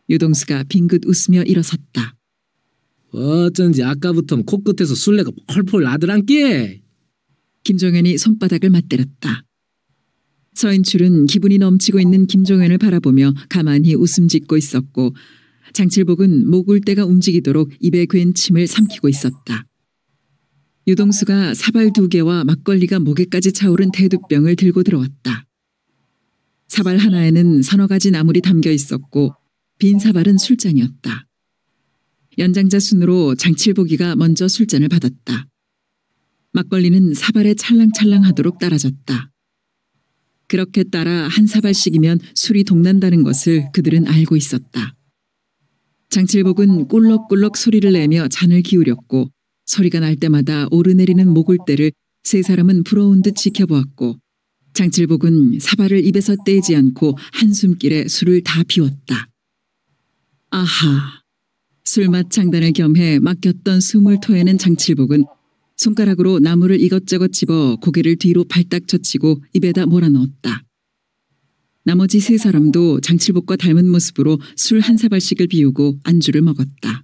유동수가 빙긋 웃으며 일어섰다. 어쩐지 아까부터 코끝에서 술래가 펄펄 나더란께. 김종현이 손바닥을 맞대렸다. 서인출은 기분이 넘치고 있는 김종현을 바라보며 가만히 웃음 짓고 있었고 장칠복은 목울대가 움직이도록 입에 괜 침을 삼키고 있었다. 유동수가 사발 2개와 막걸리가 목에까지 차오른 대두병을 들고 들어왔다. 사발 하나에는 서너 가지 나물이 담겨 있었고 빈 사발은 술잔이었다. 연장자 순으로 장칠복이가 먼저 술잔을 받았다. 막걸리는 사발에 찰랑찰랑하도록 따라졌다. 그렇게 따라 한 사발씩이면 술이 동난다는 것을 그들은 알고 있었다. 장칠복은 꿀럭꿀럭 소리를 내며 잔을 기울였고 소리가 날 때마다 오르내리는 목울대를 세 사람은 부러운 듯 지켜보았고 장칠복은 사발을 입에서 떼지 않고 한숨길에 술을 다 비웠다. 아하! 술맛 장단을 겸해 막혔던 숨을 토해낸 장칠복은 손가락으로 나무를 이것저것 집어 고개를 뒤로 발딱 젖히고 입에다 몰아넣었다. 나머지 세 사람도 장칠복과 닮은 모습으로 술 한 사발씩을 비우고 안주를 먹었다.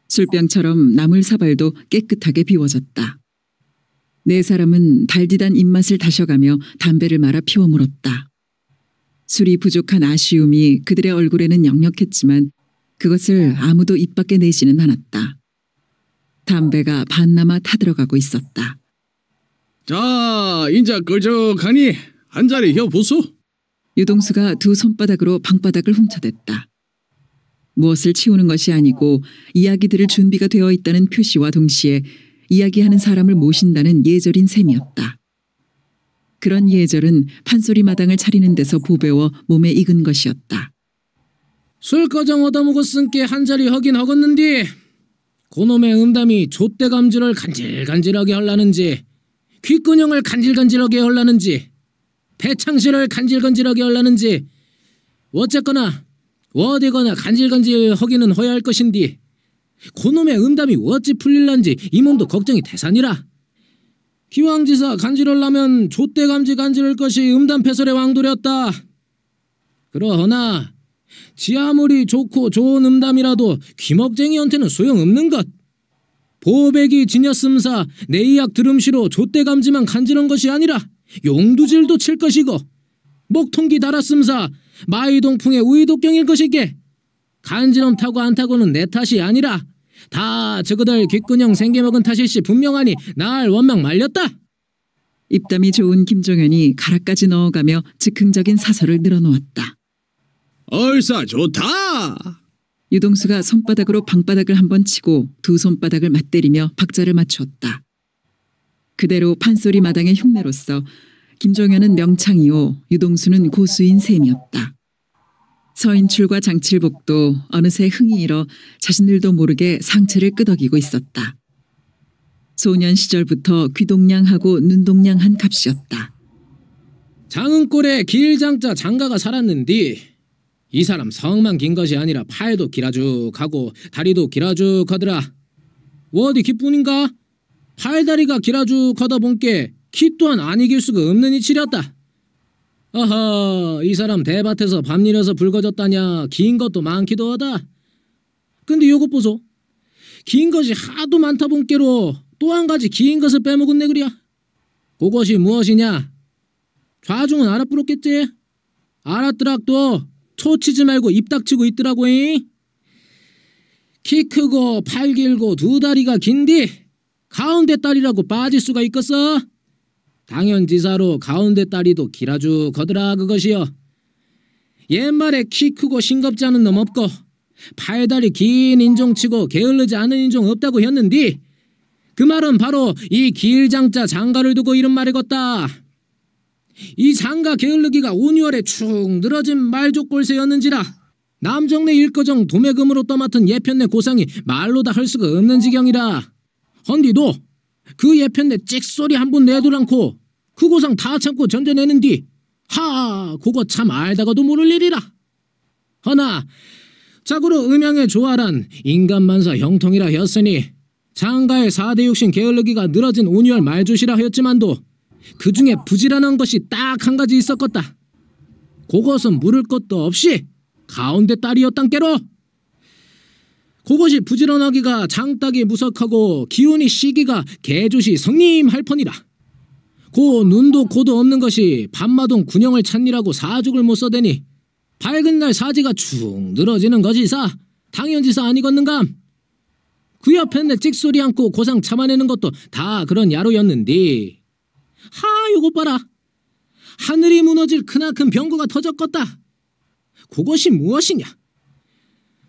술병처럼 나물 사발도 깨끗하게 비워졌다. 네 사람은 달디단 입맛을 다셔가며 담배를 말아 피워 물었다. 술이 부족한 아쉬움이 그들의 얼굴에는 역력했지만 그것을 아무도 입 밖에 내지는 않았다. 담배가 반나마 타들어가고 있었다. 자, 인자 끌적하니 한 자리 혀보소. 유동수가 두 손바닥으로 방바닥을 훔쳐댔다. 무엇을 치우는 것이 아니고 이야기 들을 준비가 되어 있다는 표시와 동시에 이야기하는 사람을 모신다는 예절인 셈이었다. 그런 예절은 판소리 마당을 차리는 데서 보배워 몸에 익은 것이었다. 술거정 얻어먹었은께 한 자리 하긴 하겠는디 그놈의 음담이 좆대 감질을 간질간질하게 하려는지 귓근형을 간질간질하게 하려는지 배창실을 간질간질하게 하려는지 어쨌거나 어디거나 간질간질 하기는 허야 할 것인디 그놈의 음담이 어찌 풀릴란지 이 몸도 걱정이 대산이라. 기왕지사 간질하려면 좆대 감지 간질할 것이 음담 패설의 왕도렸다. 그러나 지 아무리 좋고 좋은 음담이라도 귀먹쟁이한테는 소용없는 것. 보백이 지녔음사 내 이약 들음시로 좆대 감지만 간질한 것이 아니라 용두질도 칠 것이고 목통기 달았음사 마이동풍의 우이독경일 것이게. 간지럼 타고 안 타고는 내 탓이 아니라 다 저그들 귓근형 생겨먹은 탓일시 분명하니 날 원망 말렸다. 입담이 좋은 김종현이 가락까지 넣어가며 즉흥적인 사설을 늘어놓았다. 얼싸 좋다. 유동수가 손바닥으로 방바닥을 한번 치고 두 손바닥을 맞대리며 박자를 맞추었다. 그대로 판소리 마당의 흉내로서 김종현은 명창이요 유동수는 고수인 셈이었다. 서인출과 장칠복도 어느새 흥이 일어 자신들도 모르게 상체를 끄덕이고 있었다. 소년 시절부터 귀동냥하고 눈동냥한 값이었다. 장은꼴에 길장자 장가가 살았는디 이 사람 성만 긴 것이 아니라 팔도 기라죽하고 다리도 기라죽하더라. 어디 기뿐인가? 팔다리가 기라죽하다 본께 키 또한 안 이길 수가 없는 이치렸다. 어허, 이 사람 대밭에서 밤일어서 붉어졌다냐. 긴 것도 많기도 하다. 근데 요것 보소. 긴 것이 하도 많다 본께로 또 한 가지 긴 것을 빼먹었네 그랴. 그것이 무엇이냐? 좌중은 알아부렀겠지? 알았더락도 초치지 말고 입 닥치고 있더라고잉. 키 크고 팔 길고 두 다리가 긴디 가운데 딸이라고 빠질 수가 있겠어? 당연지사로 가운데 딸이도 기라죽거더라 그것이여. 옛말에 키 크고 싱겁지 않은 놈 없고 팔다리 긴 인종치고 게을르지 않은 인종 없다고 했는디 그 말은 바로 이 길장자 장가를 두고 이런 말이겠다. 이 장가 게을르기가 온유월에 축 늘어진 말족골세였는지라 남정네 일거정 도매금으로 떠맡은 예편네 고상이 말로 다 할 수가 없는 지경이라. 헌디도 그 예편네 찍소리 한 번 내도 않고 그 고상 다 참고 견뎌내는디 하 그거 참 알다가도 모를 일이라. 허나 자고로 음양의 조아란 인간만사 형통이라 했으니 장가의 4대 육신 게을르기가 늘어진 온유월 말조시라 하였지만도 그 중에 부지런한 것이 딱 한 가지 있었겠다. 그것은 물을 것도 없이 가운데 딸이었단께로. 그것이 부지런하기가 장딱이 무석하고 기운이 시기가 개조시 성님할 펀이라. 고 눈도 코도 없는 것이 밤마동 군형을 찾니라고 사죽을 못 써대니 밝은 날 사지가 축 늘어지는 것이사 당연지사 아니겠는감. 그 옆에 내 찍소리 않고 고상 참아내는 것도 다 그런 야로였는디 하 요것 봐라. 하늘이 무너질 크나큰 병거가 터졌겠다. 그것이 무엇이냐?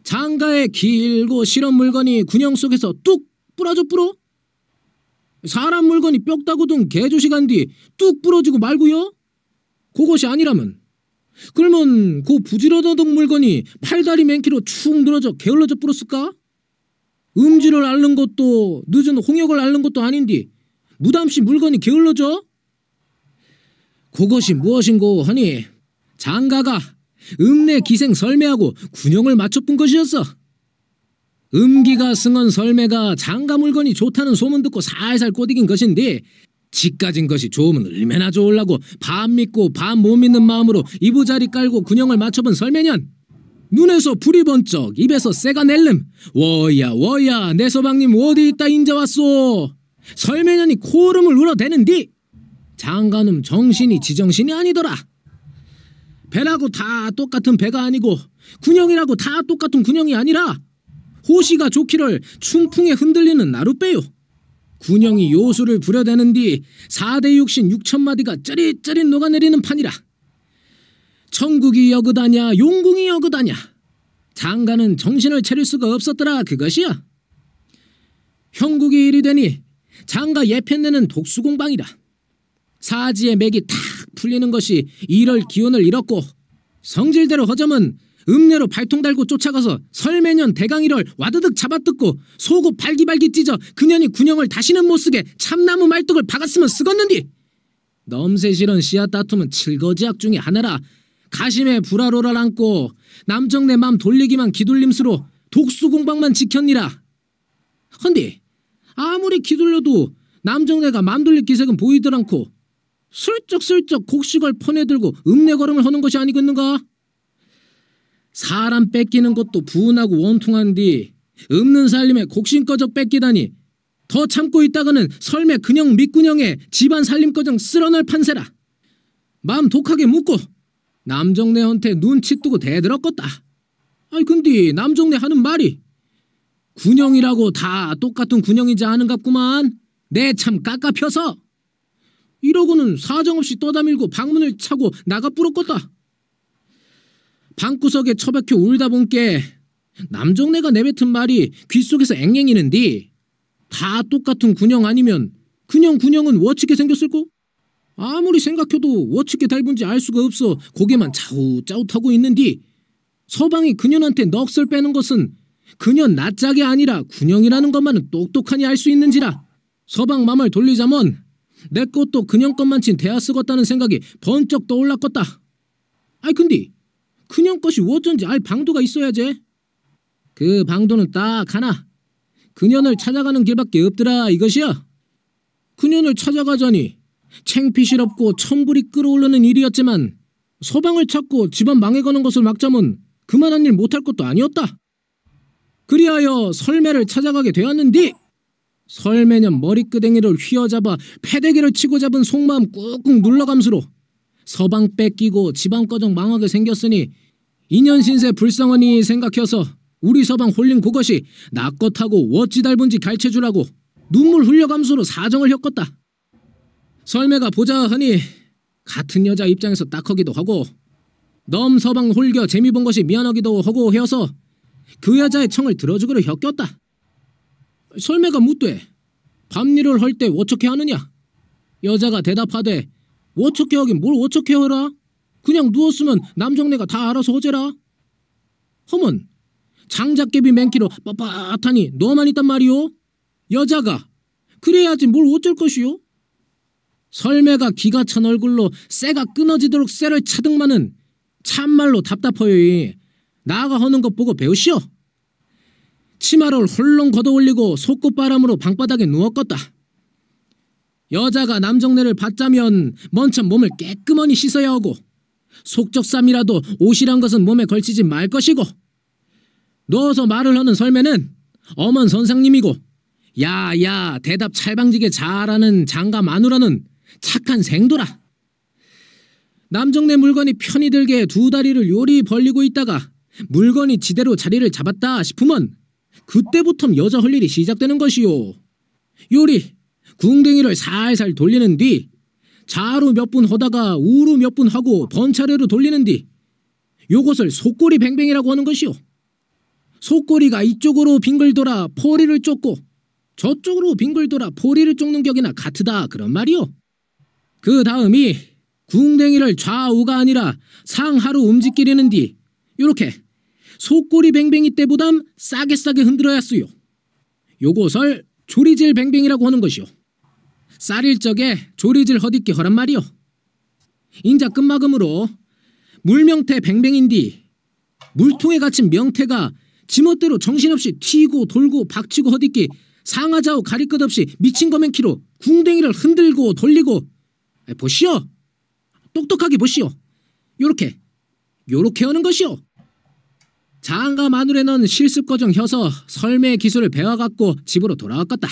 장가의 길고 실온 물건이 군형 속에서 뚝 부러져 뿌러? 사람 물건이 뼈다구 둔 개조시간 뒤 뚝 부러지고 말고요? 그것이 아니라면 그러면 그 부지런하던 물건이 팔다리 맨키로 축 늘어져 게을러져 뿌렸을까? 음지를 앓는 것도 늦은 홍역을 앓는 것도 아닌디 무담시 물건이 게을러져? 그것이 무엇인고 하니 장가가 음내 기생 설매하고 군형을 맞춰뿐 것이었어. 음기가 승언 설매가 장가 물건이 좋다는 소문 듣고 살살 꼬디긴 것인데 지 가진 것이 좋으면 얼마나 좋으려고 반 믿고 반 못 믿는 마음으로 이부자리 깔고 군형을 맞춰본 설매년. 눈에서 불이 번쩍 입에서 쇠가 낼름. 워야 내 서방님 어디 있다 인자 왔소. 설매년이 코름을 울어대는디 장가는 정신이 지정신이 아니더라. 배라고 다 똑같은 배가 아니고 군형이라고 다 똑같은 군형이 아니라 호시가 좋기를 충풍에 흔들리는 나룻배요. 군형이 요수를 부려대는 뒤 4대 육신 6천마디가 쩌릿쩌릿 녹아내리는 판이라. 천국이 여그다냐 용궁이 여그다냐. 장가는 정신을 차릴 수가 없었더라 그것이야. 형국이 일이 되니 장가 예편내는 독수공방이라. 사지의 맥이 탁 풀리는 것이 이럴 기운을 잃었고 성질대로 허점은 읍내로 발통 달고 쫓아가서 설매년 대강이를 와드득 잡아뜯고 속옷 발기발기 찢어 그년이 군형을 다시는 못쓰게 참나무 말뚝을 박았으면 쓰겄는디 넘새실은 씨앗 다툼은 칠거지약 중에 하나라. 가심에 불화로를 안고 남정네 맘 돌리기만 기둘림수로 독수공방만 지켰니라. 헌디 아무리 기둘려도 남정네가 맘 돌릴 기색은 보이들 않고 슬쩍슬쩍 곡식을 퍼내들고 읍내걸음을 하는 것이 아니겠는가? 사람 뺏기는 것도 분하고 원통한 뒤 없는 살림에 곡신꺼적 뺏기다니 더 참고 있다가는 설매 근형 밑군형에 집안 살림꺼정 쓸어낼 판세라. 마음 독하게 묻고 남정네한테 눈치 뜨고 대들었겄다. 아이 근데 남정네 하는 말이 군형이라고 다 똑같은 군형이지 않은갑구만. 내 참 깝깝혀서. 이러고는 사정없이 떠다밀고 방문을 차고 나가 뿌렸겄다. 방구석에 처박혀 울다 본께 남정네가 내뱉은 말이 귓속에서 앵앵이는디 다 똑같은 군형 아니면 군형은 어떻게 생겼을꼬? 아무리 생각해도 어떻게 닮은지 알 수가 없어 고개만 짜웃짜웃하고 있는디 서방이 그년한테 넋을 빼는 것은 그년 낯짝이 아니라 군형이라는 것만은 똑똑하니 알 수 있는지라. 서방 맘을 돌리자면 내 것도 그년 것만친 대하 쓰겄다는 생각이 번쩍 떠올랐겄다. 아이 근데 그년 것이 어쩐지 알 방도가 있어야지. 그 방도는 딱 하나. 그년을 찾아가는 길밖에 없더라 이것이야. 그년을 찾아가자니 창피스럽고 천불이 끓어오르는 일이었지만 서방을 찾고 집안 망해가는 것을 막자면 그만한 일 못할 것도 아니었다. 그리하여 설매를 찾아가게 되었는디 설매년 머리끄댕이를 휘어잡아 패대기를 치고 잡은 속마음 꾹꾹 눌러감수로 서방 뺏기고 집안 꺼정 망하게 생겼으니 인연신세 불쌍하니 생각해서 우리 서방 홀린 그것이 나 것하고 어찌 닮은지 가르쳐주라고 눈물 흘려감수로 사정을 혔겄다. 설매가 보자 하니 같은 여자 입장에서 딱하기도 하고 넘 서방 홀겨 재미 본 것이 미안하기도 하고 해서 그 여자의 청을 들어주기로 혔겼다. 설매가 묻되 밤일을 할 때 어떻게 하느냐? 여자가 대답하되 어떻게 하긴 뭘 어떻게 하라? 그냥 누웠으면 남정네가 다 알아서 하제라. 허먼 장작개비 맨키로 빳빳하니 너만 있단 말이오? 여자가 그래야지 뭘 어쩔 것이오? 설매가 기가 찬 얼굴로 쇠가 끊어지도록 쇠를 차등마는 참말로 답답하여이. 나가 하는 것 보고 배우시오. 치마를 홀렁 걷어올리고 속옷바람으로 방바닥에 누웠겄다. 여자가 남정네를 받자면 먼저 몸을 깨끗하니 씻어야 하고 속적삼이라도 옷이란 것은 몸에 걸치지 말 것이고 누워서 말을 하는 설매는 어먼 선생님이고 야야 대답 찰방지게 잘하는 장가 마누라는 착한 생도라. 남정네 물건이 편히 들게 두 다리를 요리 벌리고 있다가 물건이 지대로 자리를 잡았다 싶으면 그때부터 여자 할 일이 시작되는 것이요. 요리 궁뎅이를 살살 돌리는 뒤 좌로 몇 분 하다가 우로 몇 분 하고 번차례로 돌리는 뒤 요것을 속꼬리 뱅뱅이라고 하는 것이요. 속꼬리가 이쪽으로 빙글 돌아 포리를 쫓고 저쪽으로 빙글 돌아 포리를 쫓는 격이나 같으다 그런 말이요. 그 다음이 궁뎅이를 좌우가 아니라 상하로 움직이려는 뒤 요렇게 속꼬리 뱅뱅이 때보담 싸게 흔들어야 쓰요. 요것을 조리질 뱅뱅이라고 하는 것이요. 쌀일 적에 조리질 허딛기 허란 말이요. 인자 끝마금으로 물명태 뱅뱅인디 물통에 갇힌 명태가 지멋대로 정신없이 튀고 돌고 박치고 허딛기 상하좌우 가릴 것 없이 미친 거맨키로 궁뎅이를 흔들고 돌리고 보시오. 똑똑하게 보시오. 요렇게 하는 것이오. 장가 마누라는 실습거정 혀서 설매의 기술을 배워갖고 집으로 돌아왔겄다.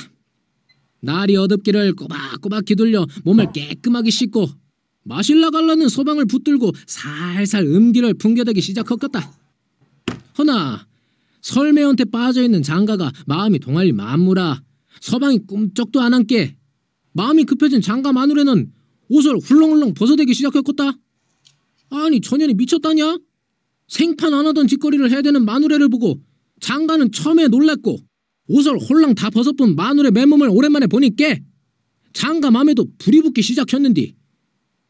날이 어둡기를 꼬박꼬박 기둘려 몸을 깨끗하게 씻고 마실라 갈라는 서방을 붙들고 살살 음기를 풍겨대기 시작했겄다. 허나 설매한테 빠져있는 장가가 마음이 동할 만무라 서방이 꿈쩍도 안 한께 마음이 급해진 장가 마누라는 옷을 훌렁훌렁 벗어대기 시작했겄다. 아니 전년이 미쳤다냐? 생판 안 하던 짓거리를 해야 되는 마누라를 보고 장가는 처음에 놀랐고 옷을 홀랑 다 벗어본 마누라 맨몸을 오랜만에 보니께 장가 맘에도 불이 붙기 시작했는디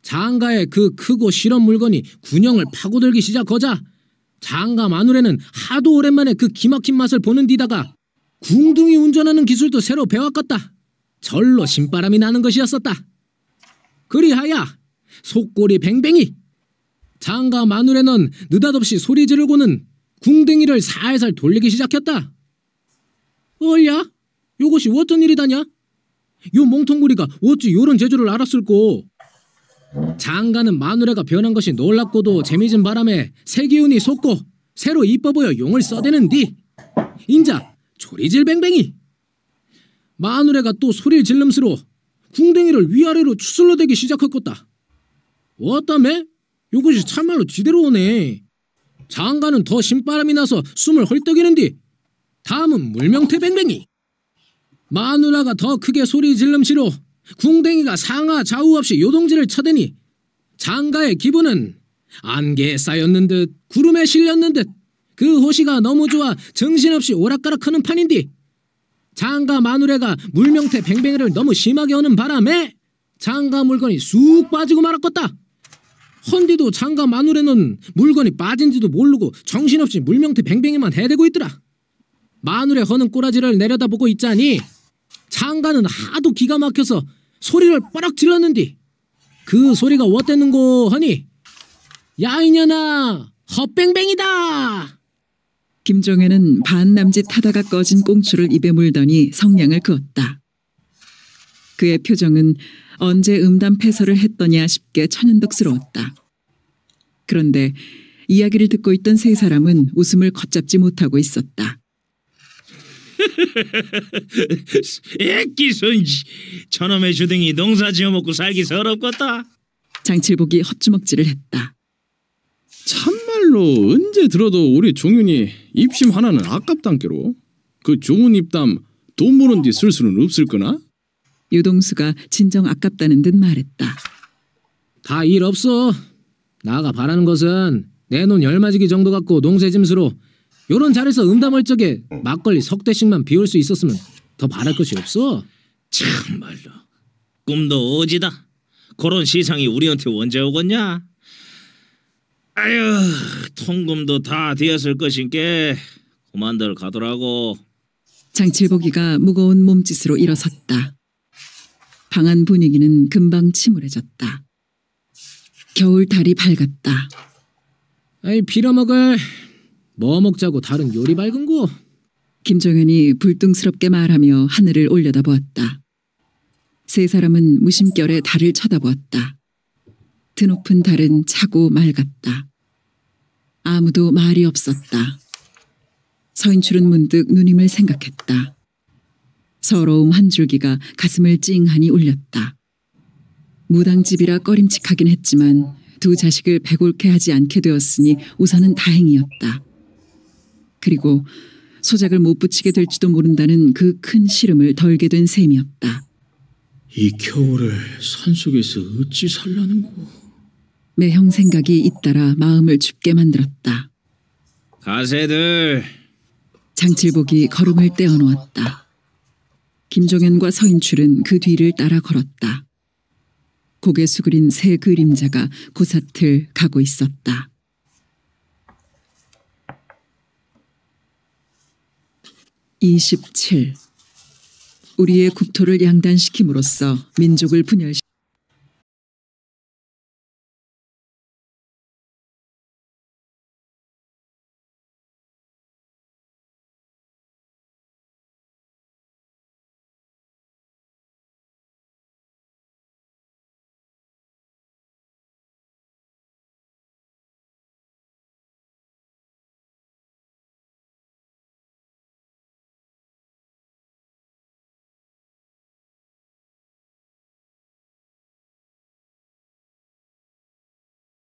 장가의 그 크고 실한 물건이 군형을 파고들기 시작하자 장가 마누라는 하도 오랜만에 그 기막힌 맛을 보는 디다가 궁둥이 운전하는 기술도 새로 배웠겄다. 절로 신바람이 나는 것이었었다. 그리하여 속꼬리 뱅뱅이 장가 마누라는 느닷없이 소리 지르고는 궁뎅이를 살살 돌리기 시작했다. 얼야? 요것이 어쩐 일이다냐? 요 몽통구리가 어찌 요런 재주를 알았을꼬? 장가는 마누라가 변한 것이 놀랍고도 재미진 바람에 새 기운이 솟고 새로 이뻐 보여 용을 써대는 뒤 인자 조리질 뱅뱅이 마누라가 또 소리를 질름스로 궁뎅이를 위아래로 추슬러대기 시작했겄다. 어따매? 요것이 참말로 지대로 오네. 장가는 더 신바람이 나서 숨을 헐떡이는디. 다음은 물명태뱅뱅이. 마누라가 더 크게 소리 질름시로 궁뎅이가 상하 좌우 없이 요동지를 쳐대니 장가의 기분은 안개에 쌓였는 듯 구름에 실렸는 듯 그 호시가 너무 좋아 정신없이 오락가락하는 판인디. 장가 마누라가 물명태 뱅뱅이를 너무 심하게 하는 바람에 장가 물건이 쑥 빠지고 말았겄다. 헌디도 장가 마누라는 물건이 빠진지도 모르고 정신없이 물명태 뱅뱅이만 해대고 있더라. 마누라 허는 꼬라지를 내려다보고 있자니 장가는 하도 기가 막혀서 소리를 뻐럭 질렀는디. 그 소리가 어땠는고 하니 야 이년아 헛뱅뱅이다. 김종현은 반남짓 하다가 꺼진 꽁초를 입에 물더니 성냥을 그었다. 그의 표정은 언제 음담패설을 했더냐 싶게 천연덕스러웠다. 그런데 이야기를 듣고 있던 세 사람은 웃음을 걷잡지 못하고 있었다. 애기손 저놈의 주둥이 농사 지어먹고 살기 서럽겠다. 장칠복이 헛주먹질을 했다. 참말로 언제 들어도 우리 종윤이 입심 하나는 아깝단께로. 그 좋은 입담 돈 버는 데 쓸 수는 없을 거나? 유동수가 진정 아깝다는 듯 말했다. 다 일 없어. 나가 바라는 것은 내 눈 열맞이기 정도 갖고 농세짐수로 요런 자리에서 음담할 적에 막걸리 석 대씩만 비울 수 있었으면 더 바랄 것이 없어. 참말로 꿈도 오지다. 그런 시상이 우리한테 언제 오겠냐. 아휴 통금도 다 되었을 것인께 그만들 가더라고. 장칠복이가 무거운 몸짓으로 일어섰다. 방 안 분위기는 금방 침울해졌다. 겨울 달이 밝았다. 아이 빌어먹을 뭐 먹자고 다른 요리 밝은고. 김종현이 불뚱스럽게 말하며 하늘을 올려다보았다. 세 사람은 무심결에 달을 쳐다보았다. 드높은 달은 차고 맑았다. 아무도 말이 없었다. 서인출은 문득 누님을 생각했다. 서러움 한 줄기가 가슴을 찡하니 울렸다. 무당집이라 꺼림칙하긴 했지만 두 자식을 배골케 하지 않게 되었으니 우선은 다행이었다. 그리고 소작을 못 붙이게 될지도 모른다는 그 큰 시름을 덜게 된 셈이었다. 이 겨울을 산속에서 어찌 살라는고. 매형 생각이 잇따라 마음을 춥게 만들었다. 가세들. 장칠복이 걸음을 떼어놓았다. 김종현과 서인출은 그 뒤를 따라 걸었다. 고개 수그린 새 그림자가 고사틀 가고 있었다. 27. 우리의 국토를 양단시킴으로써 민족을 분열시켰다.